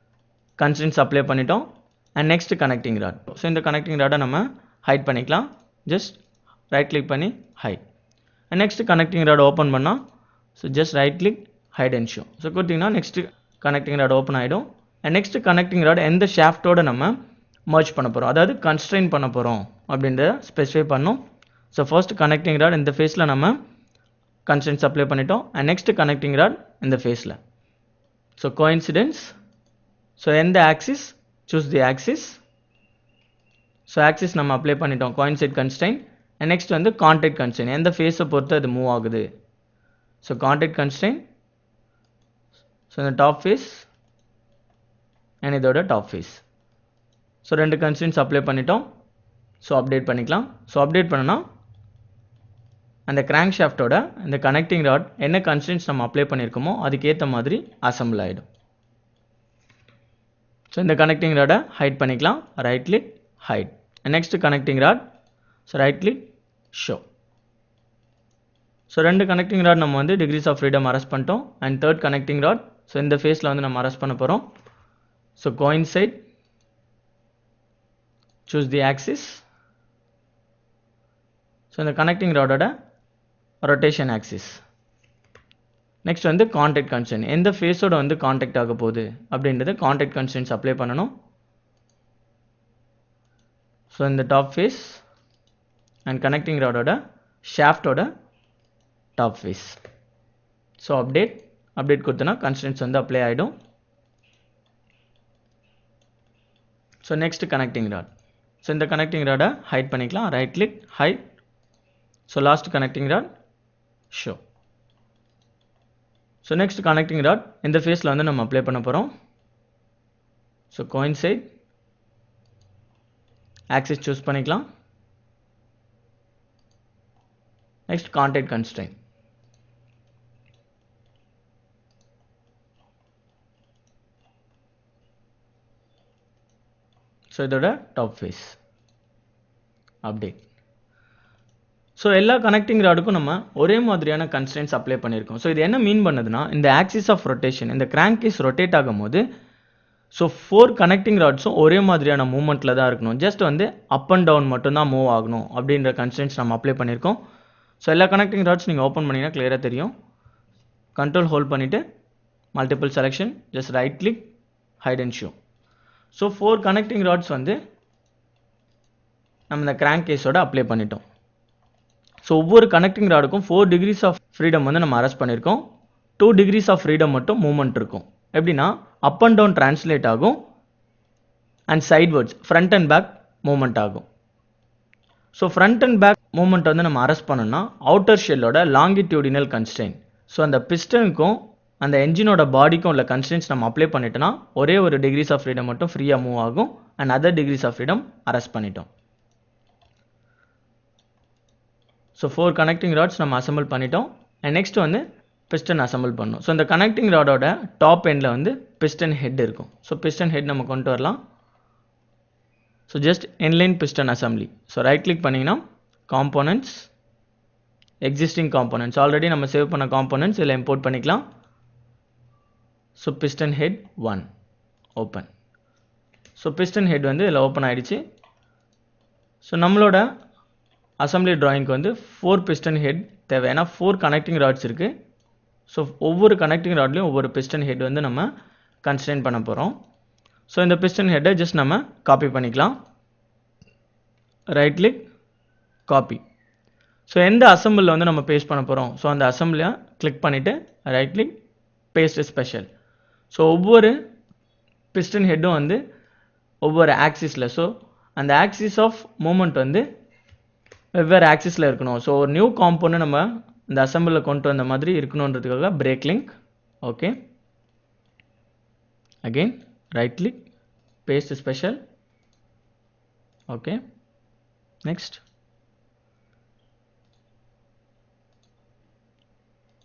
கன்ஸ்ட்ரெயின்ட்ஸ் அப்ளை பண்ணிட்டோம். And next connecting rod. So இந்த கனெக்டிங் ராடை நம்ம ஹைட் பண்ணிக்கலாம். ஜஸ்ட் ரைட் கிளிக் பண்ணி hide. And next connecting rod open பண்ணால் so just right click hide and show. So கொடுத்தீங்கன்னா நெக்ஸ்ட் கனெக்டிங் ராட் ஓப்பன் ஆகிடும். அண்ட் நெக்ஸ்ட் கனெக்டிங் ராட் எந்த ஷாஃப்டோட நம்ம மர்ஜ் பண்ண போகிறோம், அதாவது கன்ஸ்ட்ரெயின் பண்ண போகிறோம் அப்படின்றத ஸ்பெசிஃபை பண்ணோம். ஸோ ஃபர்ஸ்ட் கனெக்டிங் ராட் இந்த ஃபேஸில் நம்ம கன்ஸ்ட்ரெயின்ட்ஸ் அப்ளை பண்ணிட்டோம். அண்ட் நெக்ஸ்ட் கனெக்டிங் ராட் இந்த ஃபேஸில். So coincidence. ஸோ எந்த axis, choose the axis. So axis நம்ம அப்ளை பண்ணிட்டோம், கோயின்சைட் கன்ஸ்ட்ரெயின். அண்ட் நெக்ஸ்ட் வந்து கான்டாக்ட் கன்ஸ்ட்ரெயின், எந்த ஃபேஸை பொறுத்து அது மூவ் ஆகுது. So contact constraint. ஸோ இந்த டாப் ஃபேஸ் அண்ட் இதோட டாப் ஃபேஸ். ஸோ ரெண்டு கன்ஸ்ட்ரெயின்ட்ஸ் அப்ளை பண்ணிட்டோம். ஸோ அப்டேட் பண்ணிக்கலாம். ஸோ அப்டேட் பண்ணனா அந்த கிராங்க் ஷாஃப்டோட இந்த கனெக்டிங் ராட் என்ன கன்ஸ்ட்ரெயின்ட்ஸ் நம்ம அப்ளை பண்ணியிருக்கோமோ அதுக்கேற்ற மாதிரி அசம்பிள் ஆகிடும். ஸோ இந்த கனெக்டிங் ராடை ஹைட் பண்ணிக்கலாம். Right click hide. Next connecting rod. So right click show. So ரெண்டு கனெக்டிங் ராட் நம்ம வந்து டிகிரிஸ் ஆஃப் ஃப்ரீடம் அரெஸ்ட் பண்ணிட்டோம். And third connecting rod. So இந்த ஃபேஸில் வந்து நம்ம அரெஸ்ட் பண்ண போகிறோம். So coincide. choose the axis. So இந்த கனெக்டிங் ராடோட ரொட்டேஷன் ஆக்சிஸ். நெக்ஸ்ட் வந்து கான்டாக்ட் கன்ஸ்ட்ரெயின்ட், எந்த ஃபேஸோட வந்து கான்டாக்ட் ஆக போகுது அப்படின்றது கான்டாக்ட் கன்ஸ்ட்ரெயின்ட்ஸ் அப்ளை பண்ணணும். ஸோ இந்த டாப் ஃபேஸ் அண்ட் கனெக்டிங் ராடோட ஷாஃப்டோட டாப் ஃபேஸ். ஸோ அப்டேட் கொடுத்தனா கன்ஸ்ட்ரெயின்ட்ஸ் வந்து அப்ளை ஆகிடும். So next connecting rod. So இந்த கனெக்டிங் ராடை ஹைட் பண்ணிக்கலாம். Right click hide. So last connecting rod show. So next connecting rod இந்த ஃபேஸில் வந்து நம்ம அப்ளை பண்ண போகிறோம். So coincide. axis choose பண்ணிக்கலாம். Next contact constraint. So இதோட top face update. ஸோ எல்லா கனெக்டிங் ராடுக்கும் நம்ம ஒரே மாதிரியான கன்ஸ்ட்ரெயின்ஸ் அப்ளை பண்ணியிருக்கோம். ஸோ இது என்ன மீன் பண்ணுதுன்னா, இந்த ஆக்சிஸ் ஆஃப் ரொட்டேஷன், இந்த கிராங்க் கேஸ் ரொட்டேட் ஆகும்போது ஸோ 4 கனெக்டிங் ராட்ஸும் ஒரே மாதிரியான மூவ்மெண்ட்டில் தான் இருக்கணும். ஜஸ்ட் வந்து அப் அண்ட் டவுன் மட்டும்தான் மூவ் ஆகணும் அப்படின்ற கன்ஸ்ட்ரெயின்ஸ் நம்ம அப்ளை பண்ணியிருக்கோம். ஸோ எல்லா கனெக்டிங் ராட்ஸ் நீங்கள் ஓப்பன் பண்ணிங்கன்னா கிளியராக தெரியும். கண்ட்ரோல் ஹோல்ட் பண்ணிவிட்டு multiple selection, just right click, hide and show. So 4 connecting rods வந்து நம்ம இந்த கிராங்க் கேஸோட அப்ளை பண்ணிட்டோம். ஸோ ஒவ்வொரு கனெக்டிங் ராடுக்கும் 4 degrees ஆஃப் ஃப்ரீடம் வந்து நம்ம அரெஸ்ட் பண்ணியிருக்கோம். 2 degrees ஆஃப் ஃப்ரீடம் மட்டும் மூவ்மெண்ட் இருக்கும். எப்படின்னா அப் அண்ட் டவுன் டிரான்ஸ்லேட் ஆகும் and sideways front and back movement ஆகும். So front and back movement வந்து நம்ம அரெஸ்ட் பண்ணோம்னா அவுட்டர் ஷெல்லோட லாங்கிடியூடினல் கன்ஸ்ட்ரெயின்ட். ஸோ அந்த பிஸ்டனுக்கும் அந்த என்ஜினோட பாடிக்கும் உள்ள கன்ஸ்ட்ரெயின்ஸ் நம்ம அப்ளை பண்ணிட்டோம்னா ஒரே ஒரு டிகிரிஸ் ஆஃப் ஃப்ரீடம் மட்டும் ஃப்ரீயாக மூவ் ஆகும் and other degrees of freedom arrest பண்ணிட்டோம். ஸோ 4 கனெக்டிங் ராட்ஸ் நம்ம அசம்பிள் பண்ணிட்டோம். அண்ட் நெக்ஸ்ட் வந்து பிஸ்டன் அசம்பிள் பண்ணணும். ஸோ இந்த கனெக்டிங் ராடோட டாப் எண்டில் வந்து பிஸ்டன் ஹெட் இருக்கும். ஸோ பிஸ்டன் ஹெட் நம்ம கொண்டு வரலாம். So just inline piston assembly. So right click பண்ணிங்கன்னா காம்போனன்ட்ஸ், எக்ஸிஸ்டிங் காம்போனன்ட்ஸ், ஆல்ரெடி நம்ம சேவ் பண்ண காம்போனன்ட்ஸ் இதில் இம்போர்ட் பண்ணிக்கலாம். So piston head 1 open. So piston head வந்து இதில் ஓப்பன் ஆகிடுச்சு. ஸோ நம்மளோட அசம்பிளி ட்ராயிங்க்கு வந்து 4 பிஸ்டன் ஹெட் தேவை. ஏன்னா 4 கனெக்டிங் ராட்ஸ் இருக்குது. ஸோ ஒவ்வொரு கனெக்டிங் ராட்லையும் ஒவ்வொரு பிஸ்டன் ஹெட் வந்து நம்ம கன்ஸ்ட்ரெயின் பண்ண போகிறோம். ஸோ இந்த பிஸ்டன் ஹெட்டை ஜஸ்ட் நம்ம காப்பி பண்ணிக்கலாம். Right click, copy. ஸோ எந்த அசம்பிளில் வந்து நம்ம பேஸ்ட் பண்ண போகிறோம், ஸோ அந்த அசம்பிளியை கிளிக் பண்ணிவிட்டு right click, paste special. So ஒவ்வொரு பிஸ்டன் ஹெட்டும் வந்து ஒவ்வொரு ஆக்சிஸில், ஸோ அந்த ஆக்சிஸ் ஆஃப் மூமெண்ட் வந்து வெவ்வேறு ஆக்சிஸில் இருக்கணும். ஸோ ஒரு நியூ காம்போனன்ட் நம்ம இந்த அசம்பிளில் கொண்டு வந்த மாதிரி இருக்கணுன்றதுக்காக break link. Okay, again right click, paste special. Okay, next.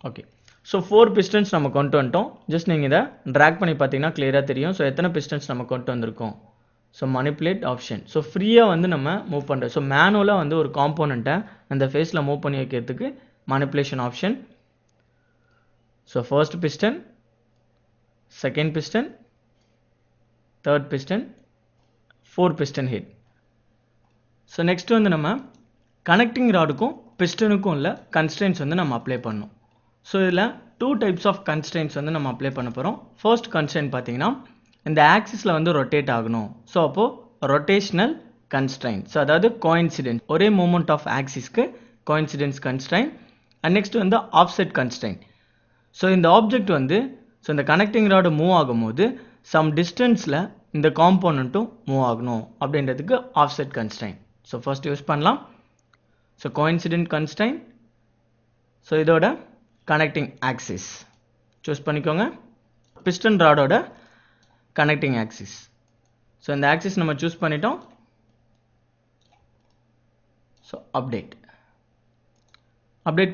Okay, so 4 pistons நம்ம கொண்டு வந்துட்டோம். ஜஸ்ட் நீங்கள் இதை ட்ராக் பண்ணி பார்த்தீங்கன்னா கிளியராக தெரியும். ஸோ எத்தனை பிஸ்டன்ஸ் நம்ம கொண்டு வந்திருக்கோம். So manipulate option. ஸோ ஃப்ரீயாக வந்து நம்ம மூவ் பண்ணுறோம். ஸோ மேனுவலாக வந்து ஒரு காம்போனண்ட்டை அந்த ஃபேஸில் மூவ் பண்ணி வைக்கிறதுக்கு manipulation option. So first piston, second piston, third piston, 4 piston head. So next வந்து நம்ம கனெக்டிங் ராடுக்கும் பிஸ்டனுக்கும் உள்ள கன்ஸ்ட்ரெயின்ஸ் வந்து நம்ம அப்ளை பண்ணணும். ஸோ இதில் 2 types ஆஃப் கன்ஸ்ட்ரெயின்ஸ் வந்து நம்ம அப்ளை பண்ண போகிறோம். ஃபர்ஸ்ட் கன்ஸ்ட்ரெயின்ட் பார்த்தீங்கன்னா இந்த ஆக்சிஸில் வந்து ரொட்டேட் ஆகணும். ஸோ அப்போது ரொட்டேஷ்னல் கன்ஸ்ட்ரெயின்ட். ஸோ அதாவது கோயின்சிடென்ஸ், ஒரே மூமெண்ட் ஆஃப் ஆக்சிஸ்க்கு கோயின்சிடென்ஸ் கன்ஸ்ட்ரெயின்ட். அண்ட் நெக்ஸ்ட் வந்து ஆஃப்செட் கன்ஸ்ட்ரெயின்ட். ஸோ இந்த ஆப்ஜெக்ட் வந்து ஸோ இந்த கனெக்டிங் ராடு மூவ் ஆகும்போது சம் டிஸ்டன்ஸில் இந்த காம்போனண்ட்டும் மூவ் ஆகணும் அப்படின்றதுக்கு offset constraint. So first use பண்ணலாம். So coincident constraint. ஸோ இதோட கனெக்டிங் ஆக்சிஸ் சூஸ் பண்ணிக்கோங்க. பிஸ்டன் ராடோட கனெக்டிங் ஆக்சிஸ். ஸோ இந்த ஆக்சிஸ் நம்ம சூஸ் பண்ணிட்டோம். ஸோ அப்டேட்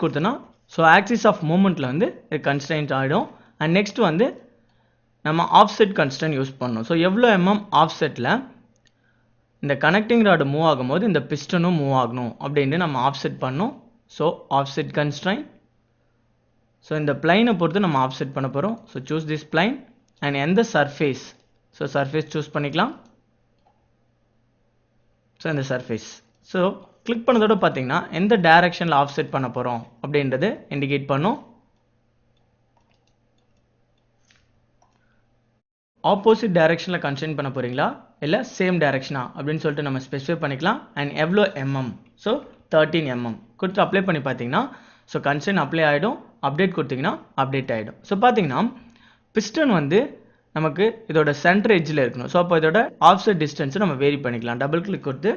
கொடுத்தோன்னா ஸோ ஆக்சிஸ் ஆஃப் மூமெண்ட்டில் வந்து கன்ஸ்ட்ரெயின்ட் ஆகிடும். அண்ட் நெக்ஸ்ட் வந்து நம்ம ஆஃப்செட் கன்ஸ்ட்ரெயின்ட் யூஸ் பண்ணணும். ஸோ எவ்வளோ ஆஃப்செட்டில் இந்த கனெக்டிங் ராடு மூவ் ஆகும்போது இந்த பிஸ்டனும் மூவ் ஆகணும் அப்படின்னு நம்ம ஆஃப்செட் பண்ணணும். So offset constraint. ஸோ இந்த பிளைனை பொறுத்து நம்ம ஆஃப்செட் பண்ண போகிறோம். So choose this plain and எந்த சர்ஃபேஸ், ஸோ சர்ஃபேஸ் சூஸ் பண்ணிக்கலாம். ஸோ இந்த சர்ஃபேஸ் ஸோ கிளிக் பண்ணதோட பார்த்தீங்கன்னா எந்த டைரக்ஷனில் ஆஃப்செட் பண்ண போகிறோம் அப்படின்றது இண்டிகேட் பண்ணும். ஆப்போசிட் டைரக்ஷனில் கன்ஸ்ட்ரெயின் பண்ண போகிறீங்களா இல்லை சேம் டைரக்ஷனா அப்படின்னு சொல்லிட்டு நம்ம ஸ்பெசிஃபை பண்ணிக்கலாம். அண்ட் எவ்வளோ ஸோ 13 கொடுத்து அப்ளை பண்ணி பார்த்தீங்கன்னா ஸோ கன்ஸ்ட்ரெயின் அப்ளை ஆகிடும். அப்டேட் கொடுத்தீங்கன்னா அப்டேட் ஆகிடும். ஸோ பார்த்தீங்கன்னா பிஸ்டன் வந்து நமக்கு இதோட சென்டர் எட்ஜில் இருக்கணும். ஸோ அப்போ இதோட ஆஃப்செட் டிஸ்டன்ஸை நம்ம வேரி பண்ணிக்கலாம். டபுள் கிளிக் கொடுத்து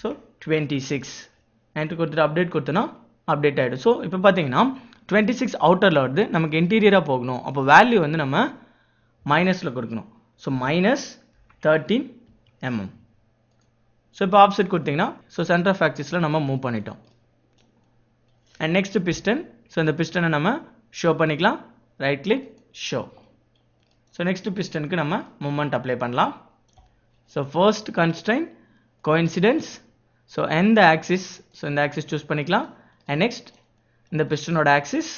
ஸோ 26 என்ட்ரு கொடுத்துட்டு அப்டேட் கொடுத்தோன்னா அப்டேட் ஆகிடும். ஸோ இப்போ பார்த்தீங்கன்னா 26 அவுட்டரில் வருது. நமக்கு இன்டீரியராக போகணும். அப்போ வேல்யூ வந்து நம்ம மைனஸில் கொடுக்கணும். So minus 13 mm. ஸோ இப்போ ஆஃப்செட் கொடுத்தீங்கன்னா ஸோ சென்டர் ஆஃப் ஆக்சிஸில் நம்ம மூவ் பண்ணிட்டோம். And next piston. ஸோ இந்த பிஸ்டனை நம்ம ஷோ பண்ணிக்கலாம். Right click show. So next பிஸ்டனுக்கு நம்ம மூவ்மெண்ட் அப்ளை பண்ணலாம். So first constrain coincidence. So எந்த ஆக்சிஸ், ஸோ இந்த ஆக்சிஸ் சூஸ் பண்ணிக்கலாம். அண்ட் நெக்ஸ்ட் இந்த பிஸ்டனோட ஆக்சிஸ்.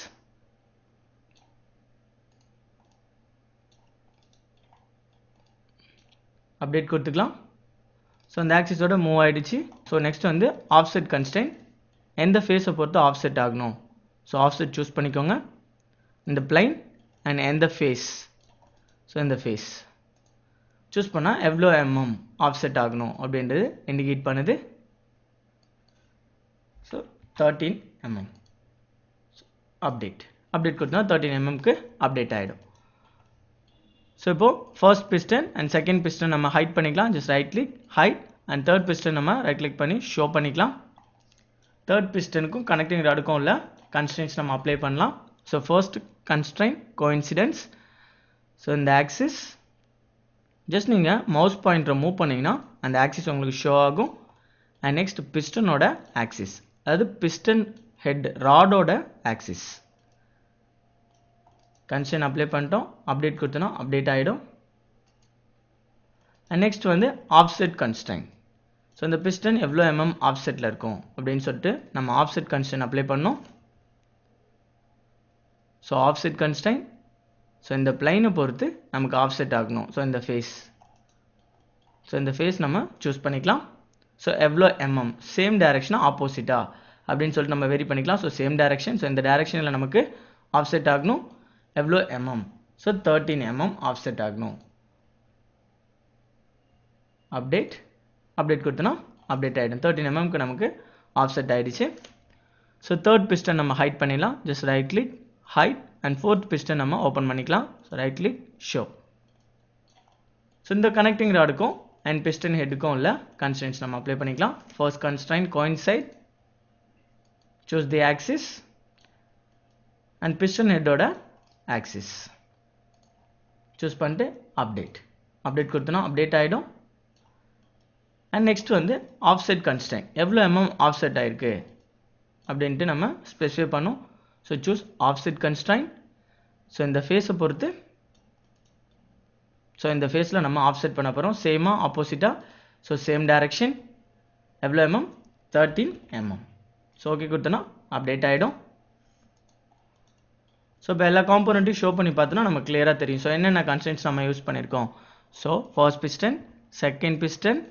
அப்டேட் கொடுத்துக்கலாம். ஸோ இந்த ஆக்சிஸோட மூவ் ஆகிடுச்சு. ஸோ நெக்ஸ்ட் வந்து ஆஃப்செட் கன்ஸ்ட்ரைன். எந்த ஃபேஸை பொறுத்து ஆஃப்செட் ஆகணும், ஸோ ஆஃப்செட் சூஸ் பண்ணிக்கோங்க. இந்த பிளைன் அண்ட் எந்த ஃபேஸ், ஸோ இந்த ஃபேஸ் சூஸ் பண்ணால் எவ்வளோ mm ஆஃப்செட் ஆகணும் அப்படின்றது இண்டிகேட் பண்ணுது. So 13 mm. அப்டேட் கொடுத்தா 13 mmக்கு அப்டேட் ஆகிடும். ஸோ இப்போது first piston and second piston நம்ம ஹைட் பண்ணிக்கலாம். Just right click hide. And third piston நம்ம ரைட் கிளிக் பண்ணி ஷோ பண்ணிக்கலாம். தேர்ட் பிஸ்டனுக்கும் கனெக்டிங் ராடுக்கும் உள்ள கன்ஸ்ட்ரெயின்ஸ் நம்ம அப்ளை பண்ணலாம். So first constrain coincidence. So இந்த ஆக்சிஸ் ஜஸ்ட் நீங்கள் மவுஸ் பாயிண்டரை மூவ் பண்ணிங்கன்னா அந்த ஆக்சிஸ் உங்களுக்கு ஷோ ஆகும். அண்ட் நெக்ஸ்ட் பிஸ்டனோட ஆக்சிஸ், அதாவது பிஸ்டன் ஹெட் ராடோட ஆக்சிஸ். கன்ஸ்ட்ரெயின் அப்ளை பண்ணிட்டோம். அப்டேட் கொடுத்தோன்னா அப்டேட் ஆகிடும். அண்ட் நெக்ஸ்ட் வந்து ஆஃப்செட் கன்ஸ்ட்ரெயின். ஸோ இந்த பிஸ்டன் எவ்வளோ ஆஃப்செட்டில் இருக்கும் அப்படின்னு சொல்லிட்டு நம்ம ஆஃப்செட் கன்ஸ்ட்ரெயின் அப்ளை பண்ணோம். So offset constraint. ஸோ இந்த பிளைனை பொறுத்து நமக்கு ஆஃப்செட் ஆகணும். ஸோ இந்த ஃபேஸ், ஸோ இந்த ஃபேஸ் நம்ம சூஸ் பண்ணிக்கலாம். ஸோ எவ்வளோ சேம் டைரக்ஷனாக ஆப்போசிட்டா அப்படின்னு சொல்லிட்டு நம்ம வெரி பண்ணிக்கலாம். So same direction. ஸோ இந்த டைரக்ஷனில் நமக்கு ஆஃப்செட் ஆகணும். எவ்வளோ ஸோ 13 ஆஃப்செட் ஆகணும். அப்டேட் கொடுத்தோன்னா அப்டேட் ஆகிடும். 13 mmக்கு நமக்கு ஆஃப்செட் ஆகிடுச்சு. ஸோ தேர்ட் பிஸ்டன் நம்ம ஹைட் பண்ணிடலாம். Just right click hide. And fourth piston நம்ம ஓப்பன் பண்ணிக்கலாம். So right click show. So இந்த கனெக்டிங் ராடுக்கும் அண்ட் பிஸ்டன் ஹெட்டுக்கும் உள்ள கன்ஸ்ட்ரெயின்ஸ் நம்ம அப்ளை பண்ணிக்கலாம். First constrain coincide. Choose the axis and piston ஹெட்டோட ஆக்சிஸ் சூஸ் பண்ணிட்டு அப்டேட் கொடுத்தோன்னா அப்டேட் ஆகிடும். அண்ட் நெக்ஸ்ட் வந்து ஆஃப்செட் கன்ஸ்ட்ரெயின். எவ்வளோ ஆஃப்செட் ஆகிருக்கு அப்படின்ட்டு நம்ம ஸ்பெசிஃபை பண்ணோம். So choose offset constraint. So இந்த ஃபேஸை பொறுத்து, ஸோ இந்த ஃபேஸில் நம்ம ஆஃப்செட் பண்ண போகிறோம். சேமாக ஆப்போசிட்டாக. So same direction. எவ்வளோ 13 mm. ஸோ ஓகே கொடுத்தோன்னா அப்டேட் ஆகிடும். ஸோ இப்போ எல்லா காம்போனண்ட்டையும் ஷோ பண்ணி பார்த்தோன்னா நம்ம கிளியராக தெரியும். ஸோ என்னென்ன கன்ஸ்ட்ரெயின்ஸ் நம்ம யூஸ் பண்ணியிருக்கோம். So first piston, second piston,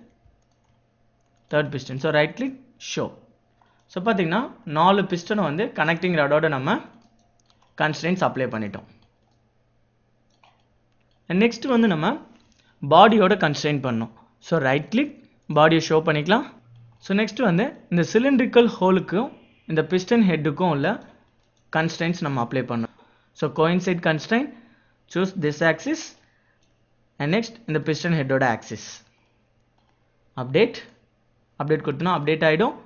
third piston. So right click show. So பார்த்தீங்கன்னா 4 பிஸ்டனை வந்து கனெக்டிங் ராடோட நம்ம கன்ஸ்ட்ரெயின்ஸ் அப்ளை பண்ணிட்டோம். நெக்ஸ்ட் வந்து நம்ம பாடியோட கன்ஸ்ட்ரெயின் பண்ணோம். ஸோ ரைட் கிளிக் பாடியை ஷோ பண்ணிக்கலாம். ஸோ நெக்ஸ்ட் வந்து இந்த சிலிண்ட்ரிக்கல் ஹோலுக்கும் இந்த பிஸ்டன் ஹெட்டுக்கும் உள்ள கன்ஸ்ட்ரெயின்ஸ் நம்ம அப்ளை பண்ணோம். So coincide constrain. Choose this axis and next இந்த பிஸ்டன் ஹெட்டோட ஆக்சிஸ். அப்டேட் கொடுத்தோன்னா அப்டேட் ஆகிடும்.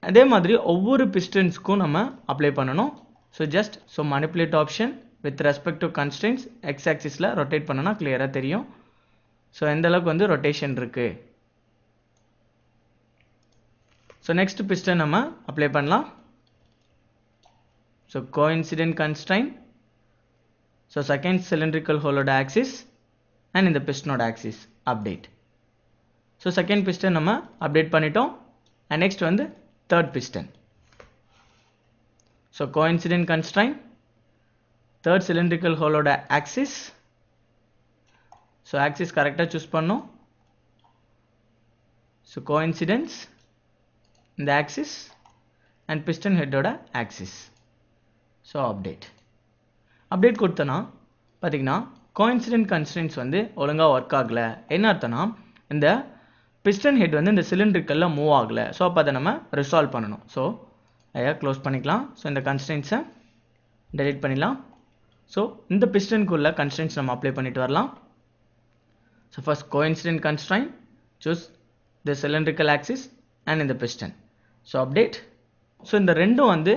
அதே மாதிரி ஒவ்வொரு பிஸ்டன்ஸ்க்கும் நம்ம அப்ளை பண்ணணும். So just manipulate option with respect to constraints X ஆக்சிஸில் ரொட்டேட் பண்ணோன்னா கிளியராக தெரியும். ஸோ எந்த அளவுக்கு வந்து ரொட்டேஷன் இருக்குது. ஸோ நெக்ஸ்ட் பிஸ்டன் நம்ம அப்ளை பண்ணலாம். So coincident constrain. So second cylindrical ஹோலோட ஆக்சிஸ் அண்ட் இந்த பிஸ்டனோட axis. Update. So second piston நம்ம அப்டேட் பண்ணிட்டோம். அண்ட் நெக்ஸ்ட் வந்து third piston. So coincident constrain, third cylindrical ஹோலோட ஆக்சிஸ். ஸோ ஆக்சிஸ் கரெக்டாக சூஸ் பண்ணோம். ஸோ கோஇன்சிடென்ஸ், இந்த ஆக்சிஸ் அண்ட் பிஸ்டன் ஹெட்டோட ஆக்சிஸ். ஸோ அப்டேட் கொடுத்தோன்னா பார்த்தீங்கன்னா கோஇன்சிடென்ட் கன்ஸ்ட்ரெயின்ஸ் வந்து ஒழுங்காக ஒர்க் ஆகலை. என்ன அர்த்தம்னா இந்த பிஸ்டன் ஹெட் வந்து இந்த சிலிண்ட்ரிக்கலில் மூவ் ஆகலை. ஸோ அப்போ அதை நம்ம ரிசால்வ் பண்ணணும். ஸோ அதை க்ளோஸ் பண்ணிக்கலாம். ஸோ இந்த கன்ஸ்ட்ரெயின்ஸை டெலீட் பண்ணிடலாம். ஸோ இந்த பிஸ்டனுக்குள்ள கன்ஸ்ட்ரெயின்ஸ் நம்ம அப்ளை பண்ணிட்டு வரலாம். So first coincident constraint. Choose the cylindrical axis and இந்த பிஸ்டன். So update. ஸோ இந்த ரெண்டும் வந்து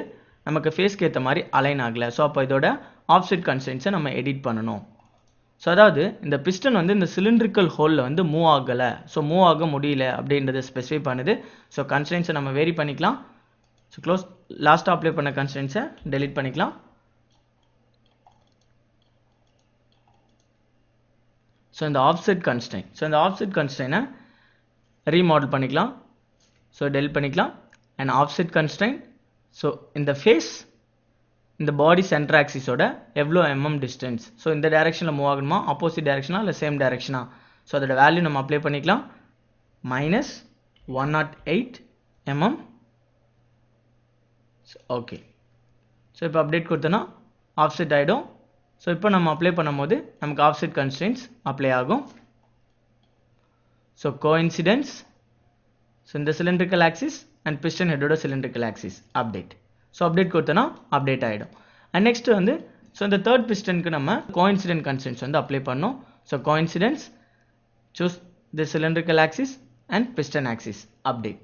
நமக்கு ஃபேஸ்க்கு ஏற்ற மாதிரி அலைன் ஆகலை. ஸோ அப்போ இதோட ஆஃப்செட் கன்ஸ்ட்ரெயின்ஸை நம்ம எடிட் பண்ணணும். ஸோ அதாவது இந்த பிஸ்டன் வந்து இந்த சிலிண்ட்ரிக்கல் ஹோலில் வந்து மூவ் ஆகலை, ஸோ மூவ் ஆக முடியல அப்படின்றத ஸ்பெசிஃபை பண்ணுது. ஸோ கன்ஸ்ட்ரெயின்ஸை நம்ம வேரி பண்ணிக்கலாம். ஸோ க்ளோஸ் லாஸ்ட்டாக அப்ளை பண்ண கன்ஸ்ட்ரெயின்ஸை டெலீட் பண்ணிக்கலாம். ஸோ இந்த ஆஃப்செட் கன்ஸ்ட்ரெயின், ஸோ இந்த ஆஃப்செட் கன்ஸ்ட்ரெயினை ரீமாடல் பண்ணிக்கலாம். ஸோ டெலிட் பண்ணிக்கலாம். அண்ட் ஆஃப்செட் கன்ஸ்ட்ரெயின், ஸோ இந்த ஃபேஸ் இந்த பாடி சென்டர் ஆக்சிஸோட எவ்வளோ டிஸ்டன்ஸ், ஸோ இந்த டைரெக்ஷனில் மூவ் ஆகணுமா, ஆப்போசிட் டைரெக்ஷனா இல்லை சேம் டைரெக்ஷனா, ஸோ அதோட வேல்யூ நம்ம அப்ளை பண்ணிக்கலாம். -108 mm. ஓகே, ஸோ இப்போ அப்டேட் கொடுத்தோன்னா ஆஃப்செட் ஆகிடும். ஸோ இப்போ நம்ம அப்ளை பண்ணும்போது நமக்கு ஆஃப்செட் கன்ஸ்ட்ரெயின்ஸ் அப்ளை ஆகும். ஸோ கோஇன்சிடென்ஸ், ஸோ இந்த சிலிண்ட்ரிக்கல் ஆக்சிஸ் அண்ட் பிஸ்டன் ஹெட்டோட cylindrical axis update. So update கொடுத்தோன்னா அப்டேட் ஆகிடும். அண்ட் நெக்ஸ்ட் வந்து ஸோ இந்த தேர்ட் பிஸ்டனுக்கு நம்ம கோஇன்சிடென்ட் கன்ஸ்ட்ரெயின்ஸ் வந்து அப்ளை பண்ணோம். So coincidence, choose the cylindrical axis and piston axis update.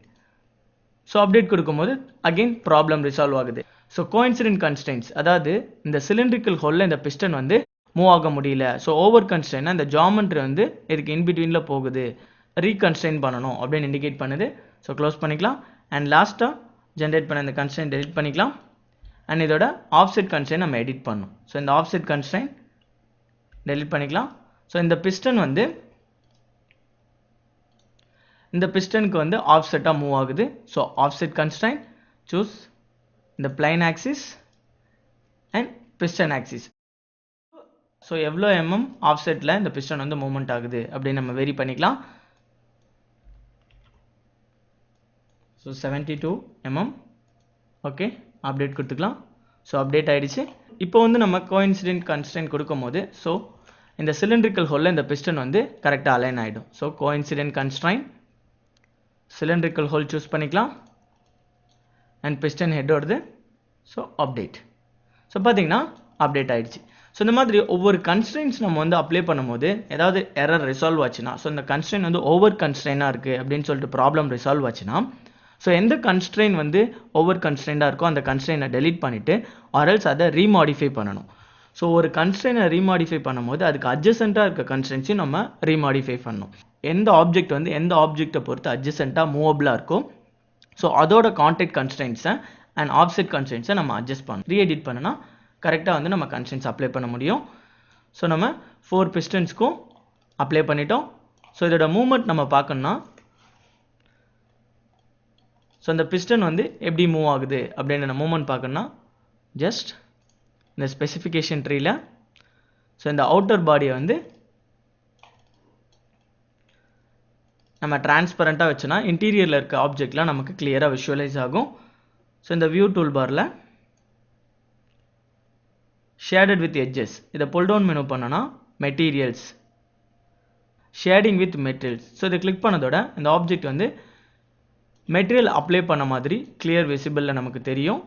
So update கொடுக்கும்போது அகெயின் ப்ராப்ளம் ரிசால்வ் ஆகுது. ஸோ கோஇன்சிடென்ட் கன்ஸ்ட்ரெயின்ஸ், அதாவது இந்த சிலிண்ட்ரிக்கல் ஹோலில் இந்த பிஸ்டன் வந்து மூவ் ஆக முடியல, ஸோ ஓவர் கன்ஸ்ட்ரெயின் இந்த ஜாமெட்ரி வந்து இதுக்கு இன்பிட்வீனில் போகுது, ரீகன்ஸ்ட்ரெயின் பண்ணணும் அப்படின்னு இண்டிகேட் பண்ணுது. ஸோ க்ளோஸ் பண்ணிக்கலாம். அண்ட் லாஸ்ட்டாக ஜென்ரேட் பண்ண இந்த கன்ஸ்ட்ரெயின் டெலிட் பண்ணிக்கலாம். அண்ட் இதோட ஆஃப்செட் கன்ஸ்ட்ரெயின் நம்ம எடிட் பண்ணணும். ஸோ இந்த ஆஃப்செட் கன்ஸ்ட்ரெயின் டெலிட் பண்ணிக்கலாம். ஸோ இந்த பிஸ்டன் வந்து இந்த பிஸ்டனுக்கு வந்து ஆஃப்செட்டாக மூவ் ஆகுது. ஸோ ஆஃப்செட் கன்ஸ்ட்ரெயின், சூஸ் இந்த plain axis and piston axis. So எவ்வளோ ஆஃப்செட்டில் இந்த பிஸ்டன் வந்து மூவ்மெண்ட் ஆகுது அப்படின்னு நம்ம வெரி பண்ணிக்கலாம். So 72 mm. ஓகே, அப்டேட் கொடுத்துக்கலாம். ஸோ அப்டேட் ஆகிடுச்சு. இப்போ வந்து நம்ம கோஇன்சிடென்ட் கன்ஸ்ட்ரெயின் கொடுக்கும் போது ஸோ இந்த சிலிண்ட்ரிக்கல் ஹோலில் இந்த பிஸ்டன் வந்து கரெக்டாக அலைன் ஆகிடும். So coincident constrain, cylindrical hole choose பண்ணிக்கலாம் அண்ட் பிஸ்டன் ஹெட்டோடது. So update. ஸோ பார்த்தீங்கன்னா அப்டேட் ஆகிடுச்சு. ஸோ இந்த மாதிரி ஒவ்வொரு கன்ஸ்ட்ரெயின்ஸ் நம்ம வந்து அப்ளை பண்ணும்போது ஏதாவது எரர் ரிசால்வ் ஆச்சுன்னா, ஸோ இந்த கன்ஸ்ட்ரெயின் வந்து ஓவர் கன்ஸ்ட்ரெயினாக இருக்குது அப்படின்னு சொல்லிட்டு ப்ராப்ளம் ரிசால்வ் ஆச்சுன்னா, ஸோ எந்த கன்ஸ்ட்ரெயின் வந்து ஓவர் கன்ஸ்ட்ரெயினாக இருக்கோ அந்த கன்ஸ்ட்ரெயினை டெலீட் பண்ணிவிட்டு ஆர்எல்ஸ் அதை ரீமாடிஃபை பண்ணணும். ஸோ ஒரு கன்ஸ்ட்ரெயினை ரீமாடிஃபை பண்ணும்போது அதுக்கு அட்ஜசென்ட்டாக இருக்க கன்ஸ்ட்ரெயின்ஸையும் நம்ம ரீமாடிஃபை பண்ணணும். எந்த ஆப்ஜெக்ட் வந்து எந்த ஆப்ஜெக்டை பொறுத்து அட்ஜசென்ட்டாக மூவபிளாக இருக்கும், ஸோ அதோட கான்டெக்ட் கன்ஸ்ட்ரெயின்ஸை அண்ட் ஆஃப்செட் கன்ஸ்ட்ரெயின்ஸை நம்ம அட்ஜஸ்ட் பண்ணணும். ரீஎடிட் பண்ணினா கரெக்டாக வந்து நம்ம கன்ஸ்ட்ரெயின்ஸ் அப்ளை பண்ண முடியும். ஸோ நம்ம 4 பிஸ்டன்ஸ்க்கும் அப்ளை பண்ணிட்டோம். ஸோ இதோட மூவ்மெண்ட் நம்ம பார்க்கணும்னா, ஸோ இந்த பிஸ்டன் வந்து எப்படி மூவ் ஆகுது அப்படின்ற மூவ்மெண்ட் பார்க்கணும்னா ஜஸ்ட் இந்த ஸ்பெசிஃபிகேஷன் ட்ரீல ஸோ இந்த அவுட்டர் பாடியை வந்து நம்ம டிரான்ஸ்பரண்ட்டாக வச்சோன்னா இன்டீரியரில் இருக்க ஆப்ஜெக்ட்லாம் நமக்கு கிளியராக விஷுவலைஸ் ஆகும். ஸோ இந்த வியூ டூல் பாரில் ஷேடட் வித் எட்ஜஸ் இதை புல் டவுன் மெனு பண்ணோன்னா materials, shading with materials. So இதை கிளிக் பண்ணதோட இந்த ஆப்ஜெக்ட் வந்து மெட்டீரியல் அப்ளை பண்ண மாதிரி கிளியர் விசிபிளில் நமக்கு தெரியும்.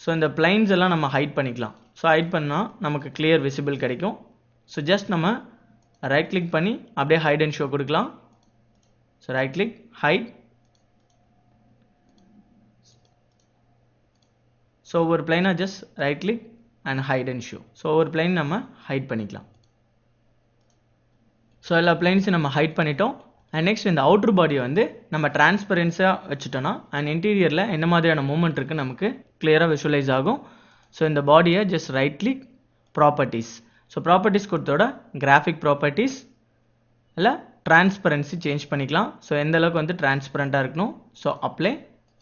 ஸோ இந்த பிளைன்ஸ் எல்லாம் நம்ம ஹைட் பண்ணிக்கலாம். ஸோ ஹைட் பண்ணால் நமக்கு கிளியர் விசிபிள் கிடைக்கும். ஸோ ஜஸ்ட் நம்ம ரைட் கிளிக் பண்ணி அப்படியே ஹைட் அண்ட் ஷோ கொடுக்கலாம். So right click, hide. So ஒவ்வொரு பிளைனாக just right click and hide and show. So ஒவ்வொரு பிளைன் நம்ம ஹைட் பண்ணிக்கலாம். ஸோ எல்லா பிளைன்ஸும் நம்ம ஹைட் பண்ணிட்டோம். அண்ட் நெக்ஸ்ட் இந்த அவுட்ரு பாடியை வந்து நம்ம டிரான்ஸ்பரன்ஸாக வச்சுட்டோன்னா அண்ட் இன்டீரியரில் என்ன மாதிரியான மூவ்மெண்ட் இருக்குது நமக்கு கிளியராக விஷுவலைஸ் ஆகும். ஸோ இந்த பாடியை just right click, properties. So properties கொடுத்தோட கிராஃபிக் ப்ராப்பர்ட்டிஸ் இல்லை டிரான்ஸ்பரன்சி சேஞ்ச் பண்ணிக்கலாம். ஸோ எந்த அளவுக்கு வந்து டிரான்ஸ்பரண்ட்டாக இருக்கணும். So apply,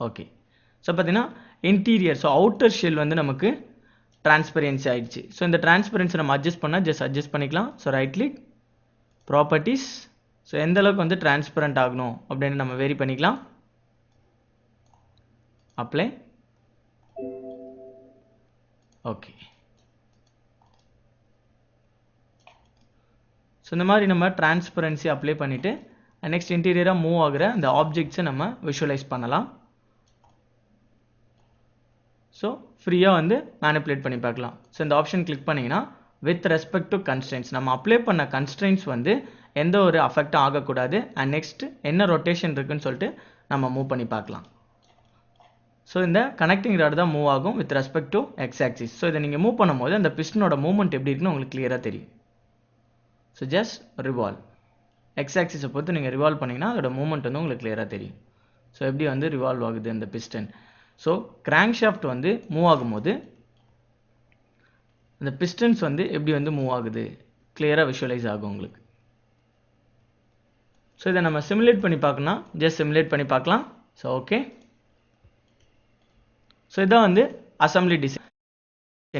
okay. ஸோ பார்த்தீங்கன்னா இன்டீரியர், ஸோ அவுட்டர் ஷெல் வந்து நமக்கு டிரான்ஸ்பரன்சி ஆகிடுச்சு. ஸோ இந்த டிரான்ஸ்பரன்சி நம்ம அட்ஜஸ்ட் பண்ணால் ஜஸ்ட் அட்ஜஸ்ட் பண்ணிக்கலாம். So right click, properties. So எந்த அளவுக்கு வந்து டிரான்ஸ்பரண்ட் ஆகணும் அப்படின்னு நம்ம வேரி பண்ணிக்கலாம். Apply, okay. ஸோ இந்த மாதிரி நம்ம டிரான்ஸ்பரன்சி அப்ளை பண்ணிவிட்டு நெக்ஸ்ட் இன்டீரியராக மூவ் ஆகிற அந்த ஆப்ஜெக்ட்ஸை நம்ம விஷுவலைஸ் பண்ணலாம். ஸோ ஃப்ரீயாக வந்து மேனிப்புலேட் பண்ணி பார்க்கலாம். ஸோ இந்த ஆப்ஷன் கிளிக் பண்ணிங்கன்னா வித் ரெஸ்பெக்ட் டு கன்ஸ்ட்ரெயின்ஸ் நம்ம அப்ளை பண்ண கன்ஸ்ட்ரெயின்ஸ் வந்து எந்த ஒரு அஃபெக்டும் ஆகக்கூடாது. அண்ட் நெக்ஸ்ட் என்ன ரொட்டேஷன் இருக்குன்னு சொல்லிட்டு நம்ம மூவ் பண்ணி பார்க்கலாம். ஸோ இந்த கனெக்டிங் ராட் தான் மூவ் ஆகும் with respect to X axis. So இதை நீங்கள் மூவ் பண்ணும்போது அந்த பிஸ்டனோட மூவ்மெண்ட் எப்படி இருக்குன்னு உங்களுக்கு கிளியராக தெரியும். So just revolve. எக்ஸ் ஆக்சிஸை பொறுத்து நீங்கள் ரிவால்வ் பண்ணிங்கன்னா அதோட மூவ்மெண்ட் வந்து உங்களுக்கு கிளியராக தெரியும். ஸோ எப்படி வந்து ரிவால்வ் ஆகுது அந்த பிஸ்டன். ஸோ கிராங்க் ஷாஃப்ட் வந்து மூவ் ஆகும்போது அந்த பிஸ்டன்ஸ் வந்து எப்படி வந்து மூவ் ஆகுது கிளியராக விஷுவலைஸ் ஆகும் உங்களுக்கு. ஸோ இதை நம்ம சிமுலேட் பண்ணி பார்க்கணும். ஜஸ்ட் சிமுலேட் பண்ணி பார்க்கலாம். So okay. ஸோ இதான் வந்து அசம்பிளி டிசைன்.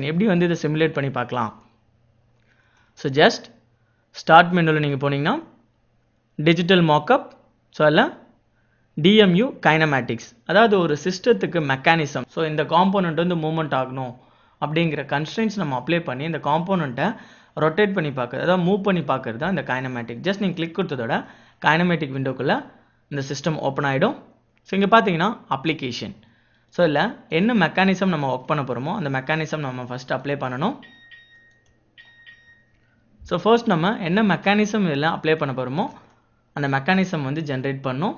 எப்படி வந்து இதை சிமுலேட் பண்ணி பார்க்கலாம். ஸோ ஜஸ்ட் ஸ்டார்ட் மெனுவில் நீங்கள் போனீங்கன்னா டிஜிட்டல் மார்க்அப். ஸோ அதில் DMU கைனமேட்டிக்ஸ், அதாவது ஒரு சிஸ்டத்துக்கு மெக்கானிசம். ஸோ இந்த காம்போனன்ட் வந்து மூவ்மெண்ட் ஆகணும் அப்படிங்கிற கன்ஸ்ட்ரெயின்ஸ் நம்ம அப்ளை பண்ணி இந்த காம்போனண்ட்டை ரொட்டேட் பண்ணி பார்க்குறது, அதாவது மூவ் பண்ணி பார்க்குறது தான் இந்த கைனமேட்டிக். ஜஸ்ட் நீங்கள் கிளிக் கொடுத்ததோட கைனமேட்டிக் விண்டோக்குள்ளே இந்த சிஸ்டம் ஓப்பன் ஆகிடும். ஸோ இங்கே பார்த்தீங்கன்னா அப்ளிகேஷன். ஸோ இல்லை என்ன மெக்கானிசம் நம்ம ஒர்க் பண்ண போகிறோமோ அந்த மெக்கானிசம் நம்ம ஃபஸ்ட் அப்ளை பண்ணணும். ஸோ ஃபர்ஸ்ட் நம்ம என்ன மெக்கானிசம் இதில் அப்ளை பண்ண போகிறோமோ அந்த மெக்கானிசம் வந்து ஜென்ரேட் பண்ணணும்.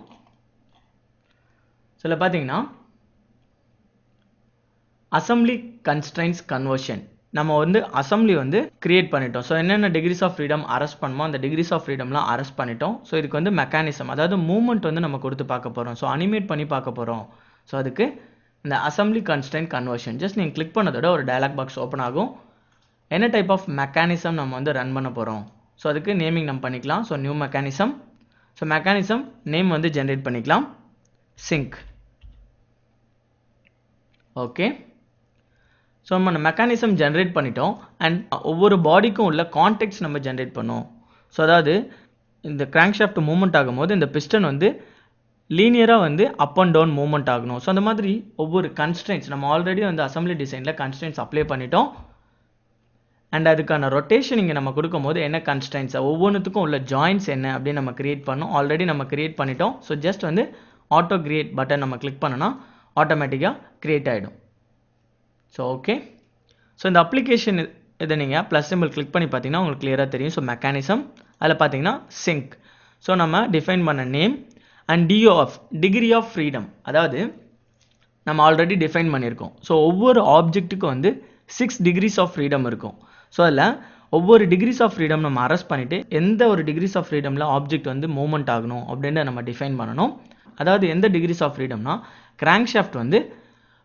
ஸோ இதில் பார்த்தீங்கன்னா அசம்பிளி கன்ஸ்ட்ரெயின்ஸ் கன்வர்ஷன், நம்ம வந்து அசம்பிளி வந்து கிரியேட் பண்ணிட்டோம். ஸோ என்னென்ன டிகிரிஸ் ஆஃப் ஃப்ரீடம் அரெஸ்ட் பண்ணுமோ அந்த டிகிரிஸ் ஆஃப் ஃப்ரீடம்லாம் அரெஸ்ட் பண்ணிட்டோம். ஸோ இதுக்கு வந்து மெக்கானிசம், அதாவது மூவ்மெண்ட் வந்து நம்ம கொடுத்து பார்க்க போகிறோம். ஸோ அனிமேட் பண்ணி பார்க்க போகிறோம். ஸோ அதுக்கு இந்த அசம்பிளி கன்ஸ்ட்ரெயின்ட் கன்வர்ஷன் ஜஸ்ட் நீங்கள் கிளிக் பண்ணதோட ஒரு டயலாக் பாக்ஸ் ஓப்பன் ஆகும். என்ன டைப் ஆஃப் மெக்கானிசம் நம்ம வந்து ரன் பண்ண போகிறோம். ஸோ அதுக்கு நேமிங் நம்ம பண்ணிக்கலாம். So new mechanism. So mechanism name வந்து ஜென்ரேட் பண்ணிக்கலாம், சிங்க். ஓகே. ஸோ நம்ம மெக்கானிசம் ஜென்ரேட் பண்ணிட்டோம். அண்ட் ஒவ்வொரு பாடிக்கும் உள்ள கான்டெக்ட்ஸ் நம்ம ஜென்ரேட் பண்ணோம். ஸோ அதாவது இந்த கிராங்க் ஷாஃப்ட் மூவ்மெண்ட் ஆகும்போது இந்த பிஸ்டன் வந்து லீனியராக வந்து அப் அண்ட் டவுன் மூவ்மெண்ட் ஆகணும். ஸோ அந்த மாதிரி ஒவ்வொரு கன்ஸ்ட்ரெயின்ஸ் நம்ம ஆல்ரெடி வந்து அசம்பிளி டிசைனில் கன்ஸ்ட்ரெயின்ஸ் அப்ளை பண்ணிட்டோம். அண்ட் அதுக்கான ரொட்டேஷன் இங்கே நம்ம கொடுக்கும்போது என்ன கன்ஸ்ட்ரெயின்ஸ், ஒவ்வொன்றுத்துக்கும் உள்ள ஜாயின்ஸ் என்ன அப்படின்னு நம்ம கிரியேட் பண்ணோம். ஆல்ரெடி நம்ம கிரியேட் பண்ணிட்டோம். ஸோ ஜஸ்ட் வந்து ஆட்டோ கிரியேட் பட்டன் நம்ம கிளிக் பண்ணோன்னா ஆட்டோமேட்டிக்காக கிரியேட் ஆகிடும். So okay. ஸோ இந்த அப்ளிகேஷன் இதை நீங்கள் ப்ளஸ் சிம்பிள் கிளிக் பண்ணி பார்த்தீங்கன்னா உங்களுக்கு கிளியராக தெரியும். ஸோ மெக்கானிசம் அதில் பார்த்தீங்கன்னா சிங்க். ஸோ நம்ம டிஃபைன் பண்ண name and DO of degree of freedom, அதாவது நம்ம ஆல்ரெடி டிஃபைன் பண்ணியிருக்கோம். ஸோ ஒவ்வொரு ஆப்ஜெக்ட்டுக்கும் வந்து 6 டிகிரிஸ் ஆஃப் ஃப்ரீடம் இருக்கும். ஸோ அதில் ஒவ்வொரு டிகிரிஸ் ஆஃப் ஃப்ரீடம் நம்ம அரெஸ்ட் பண்ணிவிட்டு எந்த ஒரு டிகிரிஸ் ஆஃப் ஃப்ரீடமில் ஆப்ஜெக்ட் வந்து மூவ்மெண்ட் ஆகணும் அப்படின்னு நம்ம டிஃபைன் பண்ணணும். அதாவது எந்த டிகிரிஸ் ஆஃப் ஃப்ரீடம்னா கிராங்க் ஷாஃப்ட் வந்து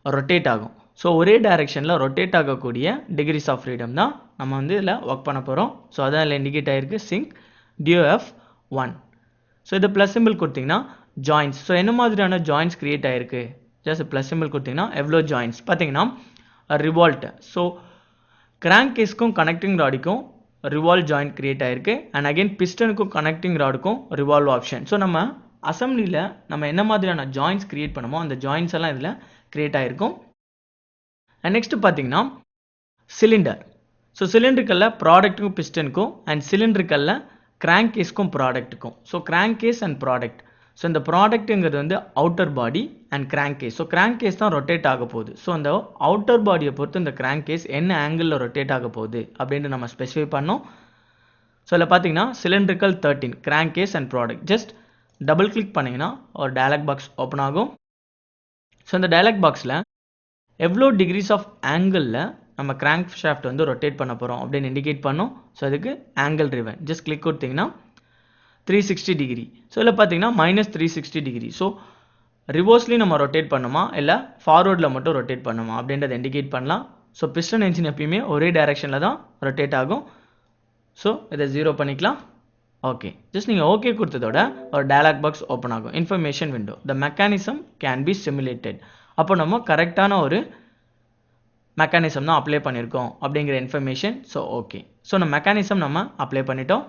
ரொட்டேட் ஆகும். ஸோ ஒரே டைரெக்ஷனில் ரொட்டேட் ஆகக்கூடிய டிகிரிஸ் ஆஃப் ஃப்ரீடம் தான் நம்ம வந்து இதில் ஒர்க் பண்ண போகிறோம். ஸோ அதான் இதில் இண்டிகேட் ஆகிருக்கு, சிங்க் DOF 1. ஸோ இது ப்ளஸ் சிம்பிள் கொடுத்தீங்கன்னா ஜாயின்ஸ். ஸோ என்ன மாதிரியான ஜாயின்ஸ் கிரியேட் ஆகிருக்கு, ஜஸ்ட் ப்ளஸ் சிம்பிள் கொடுத்தீங்கன்னா எவ்வளோ ஜாயின்ஸ் பார்த்தீங்கன்னா ரிவால்ட். ஸோ கிராங்க் கேஸ்க்கும் கனெக்டிங் ராடுக்கும் ரிவால்வ் ஜாயின்ட் கிரியேட் ஆகிருக்கு. அண்ட் அகைன் பிஸ்டனுக்கும் கனெக்டிங் ராடுக்கும் ரிவால்வ் ஆப்ஷன். ஸோ நம்ம அசம்பிளியில் நம்ம என்ன மாதிரியான ஜாயின்ஸ் கிரியேட் பண்ணுமோ அந்த ஜாயின்ஸ் எல்லாம் இதில் கிரியேட் ஆகிருக்கும். அண்ட் நெக்ஸ்ட் பார்த்தீங்கன்னா சிலிண்டர். ஸோ சிலிண்டருக்கல்ல ப்ராடக்ட்டுக்கும் பிஸ்டனுக்கும் அண்ட் சிலிண்டருக்கல்ல கிராங்க் கேஸ்க்கும் ப்ராடக்ட்டுக்கும். So crank case and product. So இந்த ப்ராடக்ட்டுங்கிறது வந்து outer body and crank case. So crank case தான் ரொட்டேட் ஆக போகுது. ஸோ அந்த அவுட்டர் பாடியை பொறுத்து இந்த கிராங்க் கேஸ் என்ன ஆங்கிளில் ரொட்டேட் ஆக போகுது அப்படின்ட்டு நம்ம ஸ்பெசிஃபை பண்ணோம். ஸோ இதில் பார்த்தீங்கன்னா cylindrical 13 crank case and product. Just double click பண்ணிங்கன்னா ஒரு டயலாக் பாக்ஸ் ஓப்பன் ஆகும். ஸோ இந்த டயலாக் பாக்ஸில் எவ்வளோ டிகிரிஸ் ஆஃப் ஆங்கிளில் நம்ம கிராங்க் ஷாஃப்ட் வந்து ரொட்டேட் பண்ண போகிறோம் அப்படின்னு இண்டிகேட் பண்ணோம். ஸோ அதுக்கு ஆங்கிள் ரிவன் ஜஸ்ட் கிளிக் கொடுத்தீங்கன்னா 360 டிகிரி. ஸோ இதில் பார்த்தீங்கன்னா -360 டிகிரி. ஸோ ரிவர்ஸ்லேயும் நம்ம ரொட்டேட் பண்ணுமா இல்லை ஃபார்வர்டில் மட்டும் ரொட்டேட் பண்ணுமா அப்படின்றத இண்டிகேட் பண்ணலாம். ஸோ பிஸ்டன் என்ஜின் எப்பயுமே ஒரே டைரெக்ஷனில் தான் ரொட்டேட் ஆகும். ஸோ இதை 0 பண்ணிக்கலாம். ஓகே. ஜஸ்ட் நீங்கள் ஓகே கொடுத்ததோட ஒரு டயலாக் பாக்ஸ் ஓப்பன் ஆகும். Information window, the mechanism can be simulated. அப்போ நம்ம கரெக்டான ஒரு மெக்கானிசம் தான் அப்ளை பண்ணியிருக்கோம் அப்படிங்கிற இன்ஃபர்மேஷன். So okay. ஸோ நம்ம மெக்கானிசம் நம்ம அப்ளை பண்ணிட்டோம்.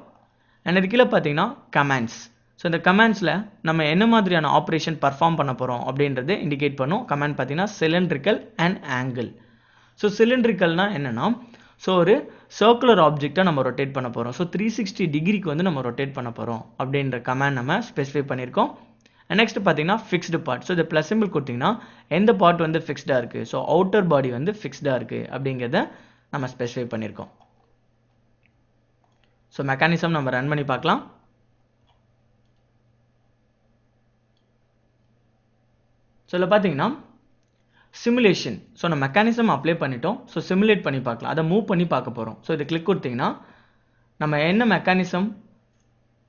அண்ட் இது கீழே பார்த்தீங்கன்னா கமாண்ட்ஸ். ஸோ இந்த கமாண்ட்ஸில் நம்ம என்ன மாதிரியான ஆப்ரேஷன் பர்ஃபார்ம் பண்ண போகிறோம் அப்படின்றது இண்டிகேட் பண்ணும். கமாண்ட் பார்த்தீங்கன்னா சிலிண்ட்ரிக்கல் அண்ட் ஆங்கிள். ஸோ சிலிண்ட்ரிக்கல்னால் என்னென்னா, ஸோ ஒரு சர்க்குலர் ஆப்ஜெக்டை நம்ம ரொட்டேட் பண்ண போகிறோம். ஸோ 360 டிகிரிக்கு வந்து நம்ம ரொட்டேட் பண்ண போகிறோம் அப்படின்ற கமாண்ட் நம்ம ஸ்பெசிஃபை பண்ணியிருக்கோம். நெக்ஸ்ட் பார்த்தீங்கன்னா ஃபிக்ஸ்டு பார்ட். ஸோ இந்த ப்ளஸ் சிம்பிள் கொடுத்தீங்கன்னா எந்த பார்ட் வந்து ஃபிக்ஸ்டாக இருக்குது, ஸோ அவுட்டர் பாடி வந்து ஃபிக்ஸ்டாக இருக்குது அப்படிங்கிறத நம்ம ஸ்பெசிஃபை பண்ணியிருக்கோம். ஸோ மெக்கானிசம் நம்ம ரன் பண்ணி பார்க்கலாம். ஸோ இதில் பார்த்தீங்கன்னா சிமுலேஷன். ஸோ நம்ம மெக்கானிசம் அப்ளை பண்ணிட்டோம். ஸோ சிமுலேட் பண்ணி பார்க்கலாம். அதை மூவ் பண்ணி பார்க்க போகிறோம். ஸோ இது கிளிக் கொடுத்தீங்கன்னா நம்ம என்ன மெக்கானிசம்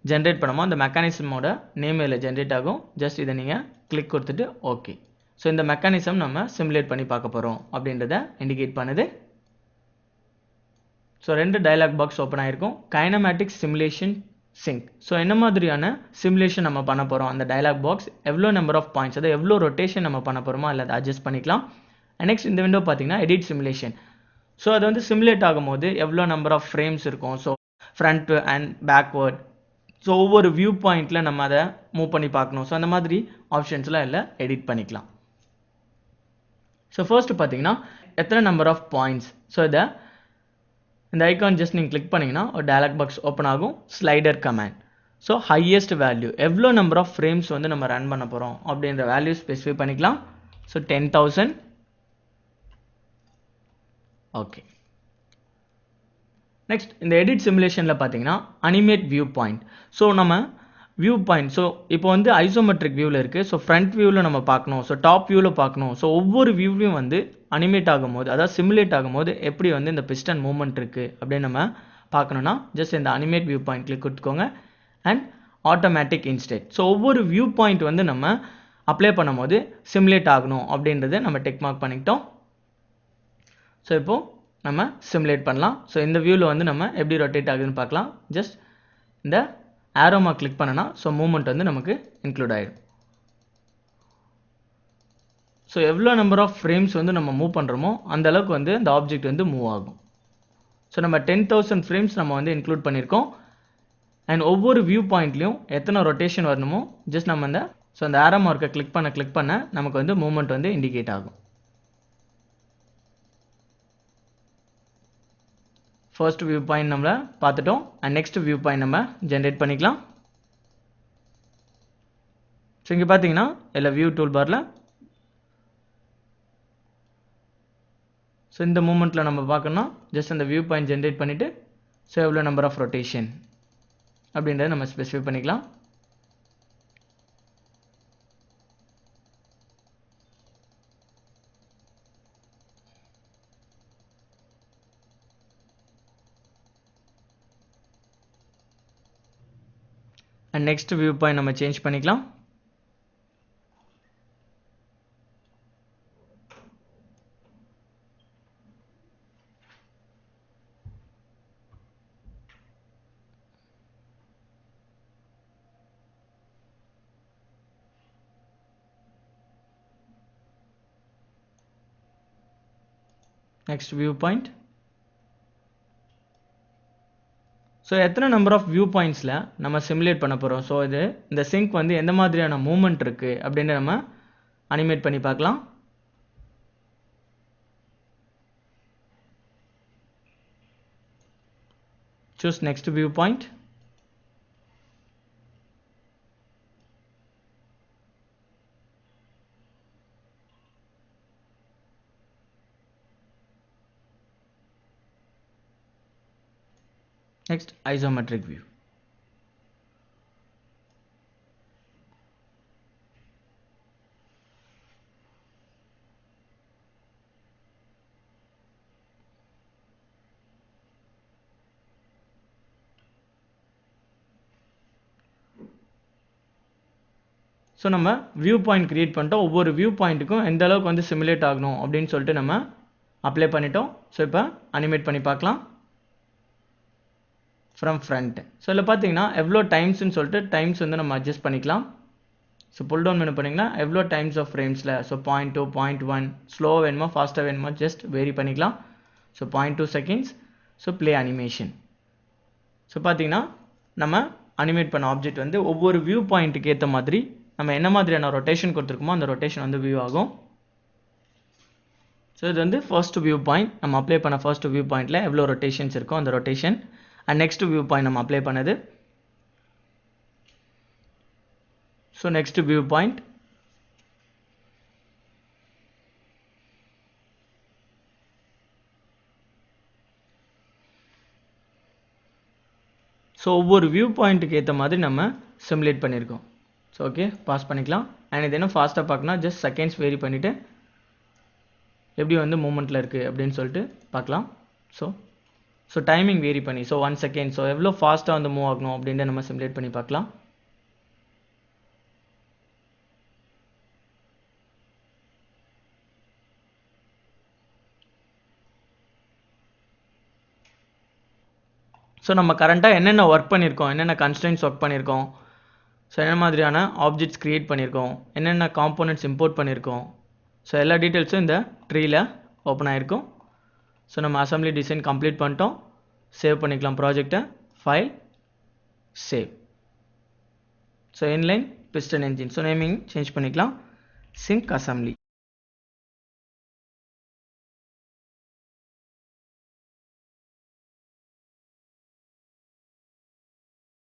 ஜென்ரேட் பண்ணமோ அந்த மெக்கானிசமோட நேம் இதில் ஜென்ரேட் ஆகும். ஜஸ்ட் இதை நீங்கள் கிளிக் கொடுத்துட்டு ஓகே. ஸோ இந்த மெக்கானிசம் நம்ம சிமுலேட் பண்ணி பார்க்க போகிறோம் அப்படின்றத இண்டிகேட் பண்ணுது. ஸோ 2 டயலாக் பாக்ஸ் ஓப்பன் ஆகிருக்கும். Kinematic simulation sync. ஸோ என்ன மாதிரியான சிமுலேஷன் நம்ம பண்ண போகிறோம், அந்த டயலாக் பாக்ஸ் எவ்வளோ நம்பர் ஆஃப் பாயிண்ட்ஸ், அதை எவ்வளோ ரொட்டேஷன் நம்ம பண்ண போகிறோமோ அதில் அதை அட்ஜஸ்ட் பண்ணிக்கலாம். நெக்ஸ்ட் இந்த விண்டோ பார்த்தீங்கன்னா எடிட் சிமுலேஷன். ஸோ அது வந்து சிமுலேட் ஆகும்போது எவ்வளோ நம்பர் ஆஃப் ஃப்ரேம்ஸ் இருக்கும், so front and backward, so ஒவ்வொரு வியூ பாயிண்டில் நம்ம அதை மூவ் பண்ணி பார்க்கணும். ஸோ அந்த மாதிரி ஆப்ஷன்ஸ்லாம் இல்லை எடிட் பண்ணிக்கலாம். ஸோ ஃபர்ஸ்ட் பார்த்தீங்கன்னா எத்தனை நம்பர் ஆஃப் பாயிண்ட்ஸ். ஸோ இந்த ஐக்கான் ஜஸ்ட் நீங்கள் கிளிக் பண்ணிங்கன்னா ஒரு டயலாக் பாக்ஸ் ஓப்பன் ஆகும். Slider command. So highest value எவ்வளோ நம்பர் ஆஃப் ஃப்ரேம்ஸ் வந்து நம்ம ரன் பண்ண போகிறோம் அப்படின்ற வேல்யூ ஸ்பெசிஃபை பண்ணிக்கலாம். ஸோ 10,000. ஓகே. நெக்ஸ்ட் இந்த எடிட் சிமுலேஷனில் பார்த்தீங்கன்னா அனிமேட் வியூ பாயிண்ட். ஸோ நம்ம வியூ பாயிண்ட், ஸோ இப்போ வந்து ஐசோமெட்ரிக் வியூவில் இருக்குது. ஸோ ஃப்ரண்ட் வியூவில் நம்ம பார்க்கணும், ஸோ டாப் வியூவில் பார்க்கணும். ஸோ ஒவ்வொரு வியூவையும் வந்து அனிமேட் ஆகும்போது, அதாவது சிமுலேட் ஆகும்போது எப்படி வந்து இந்த பிஸ்டன் மூவ்மெண்ட் இருக்குது அப்படின்னு நம்ம பார்க்கணுன்னா ஜஸ்ட் இந்த அனிமேட் வியூ பாயிண்ட் கிளிக் கொடுத்துக்கோங்க. And automatic instead. ஸோ ஒவ்வொரு வியூ பாயிண்ட் வந்து நம்ம அப்ளை பண்ணும்போது சிமுலேட் ஆகணும் அப்படின்றத நம்ம டெக் மார்க் பண்ணிக்கிட்டோம். ஸோ இப்போது நம்ம சிமுலேட் பண்ணலாம். ஸோ இந்த வியூவில் வந்து நம்ம எப்படி ரொட்டேட் ஆகுதுன்னு பார்க்கலாம். ஜஸ்ட் இந்த ஆரோமா கிளிக் பண்ணனா ஸோ மூவ்மெண்ட் வந்து நமக்கு இன்க்ளூட் ஆகிடும். ஸோ எவ்வளோ நம்பர் ஆஃப் ஃப்ரேம்ஸ் வந்து நம்ம மூவ் பண்ணுறோமோ அந்த அளவுக்கு வந்து இந்த ஆப்ஜெக்ட் வந்து மூவ் ஆகும். ஸோ நம்ம 10,000 ஃப்ரேம்ஸ் நம்ம வந்து இன்க்ளூட் பண்ணியிருக்கோம். அண்ட் ஒவ்வொரு வியூ பாயிண்ட்லையும் எத்தனை ரொட்டேஷன் வரணுமோ ஜஸ்ட் நம்ம அந்த ஆரோ மார்க்கை கிளிக் பண்ண நமக்கு வந்து மூவ்மெண்ட் வந்து இண்டிகேட் ஆகும். ஃபர்ஸ்ட் வியூ பாயிண்ட் நம்ம பார்த்துட்டோம். அண்ட் நெக்ஸ்ட் வியூ பாயிண்ட் நம்ம ஜென்ரேட் பண்ணிக்கலாம். ஸோ இங்கே பார்த்தீங்கன்னா இல்லை வியூ டூல் பாரில் ஸோ இந்த மூமெண்ட்டில் நம்ம பார்க்கணும்னா ஜஸ்ட் அந்த வியூ பாயிண்ட் ஜென்ரேட் பண்ணிவிட்டு ஸோ எவ்வளோ நம்பர் ஆஃப் ரொட்டேஷன் அப்படின்றத நம்ம ஸ்பெசிஃபை பண்ணிக்கலாம். அண்ட் நெக்ஸ்ட் வியூ பாயிண்ட் நம்ம சேஞ்ச் பண்ணிக்கலாம். Next view point. ஸோ எத்தனை நம்பர் ஆஃப் வியூ பாயிண்ட்ஸில் நம்ம சிமுலேட் பண்ண போகிறோம். ஸோ இந்த சிங்க் வந்து எந்த மாதிரியான மூவ்மெண்ட் இருக்குது அப்படின்னு நம்ம அனிமேட் பண்ணி பார்க்கலாம். Choose next view point. Next, isometric view. So நம்ம வியூ பாயிண்ட் கிரியேட் பண்ணிட்டோம். ஒவ்வொரு வியூ பாயிண்ட்டுக்கும் எந்த அளவுக்கு வந்து சிமுலேட் ஆகணும் அப்படின்னு சொல்லிட்டு நம்ம அப்ளை பண்ணிட்டோம். ஸோ இப்போ அனிமேட் பண்ணி பார்க்கலாம். From front. ஸோ இதில் பார்த்தீங்கன்னா எவ்வளோ டைம்ஸ்ன்னு சொல்லிட்டு டைம்ஸ் வந்து நம்ம அட்ஜஸ்ட் பண்ணிக்கலாம். ஸோ புல் டவுன் மெனு பண்ணிங்கன்னா எவ்வளோ டைம்ஸ் ஆஃப் ஃப்ரேம்ஸில், ஸோ 0.2, 0.1, ஸ்லோ வேணுமோ ஃபாஸ்ட்டாக வேணுமோ ஜஸ்ட் வேரி பண்ணிக்கலாம். So 0.2 seconds. So play animation. So பார்த்தீங்கன்னா நம்ம அனிமேட் பண்ண ஆப்ஜெக்ட் வந்து ஒவ்வொரு வியூ பாயிண்ட்டுக்கு ஏற்ற மாதிரி நம்ம என்ன மாதிரியான ரொட்டேஷன் கொடுத்துருக்கோமோ அந்த ரொட்டேஷன் வந்து வியூ ஆகும். ஸோ இது வந்து ஃபர்ஸ்ட் வியூ பாயிண்ட். நம்ம அப்ளை பண்ண ஃபர்ஸ்ட் வியூ பாயிண்டில் எவ்வளோ ரொட்டேஷன்ஸ் இருக்கோ அந்த rotation. And next view point நம்ம அப்ளை பண்ணது. So next view point. So ஒவ்வொரு வியூ பாயிண்ட்டுக்கு ஏற்ற மாதிரி நம்ம சிமுலேட் பண்ணியிருக்கோம். ஸோ ஓகே பாஸ் பண்ணிக்கலாம். அண்ட் இது என்ன ஃபாஸ்ட்டாக பார்க்கணும் ஜஸ்ட் செகண்ட்ஸ் வேரி பண்ணிவிட்டு எப்படி வந்து மூமெண்ட்டில் இருக்குது அப்படின்னு சொல்லிட்டு பார்க்கலாம். ஸோ டைமிங் வேரி பண்ணி, ஸோ 1 செகண்ட், ஸோ எவ்வளோ ஃபாஸ்ட்டாக வந்து மூவ் ஆகணும் அப்படின்ட்டு நம்ம சிமுலேட் பண்ணி பார்க்கலாம். ஸோ நம்ம கரண்ட்டாக என்னென்ன ஒர்க் பண்ணியிருக்கோம், என்னென்ன கன்ஸ்ட்ரெயின்ஸ் ஒர்க் பண்ணியிருக்கோம், ஸோ என்ன மாதிரியான ஆப்ஜெக்ட்ஸ் க்ரியேட் பண்ணியிருக்கோம், என்னென்ன காம்போனன்ட்ஸ் இம்போர்ட் பண்ணியிருக்கோம், ஸோ எல்லா டீட்டெயில்ஸும் இந்த ட்ரீயில் ஓப்பன் ஆகிருக்கும். ஸோ நம்ம அசம்பிளி டிசைன் கம்ப்ளீட் பண்ணிட்டோம். சேவ் பண்ணிக்கலாம் ப்ராஜெக்டை. File, save. So inline piston engine, so naming change பண்ணிக்கலாம், சிங்க் அசம்பிளி.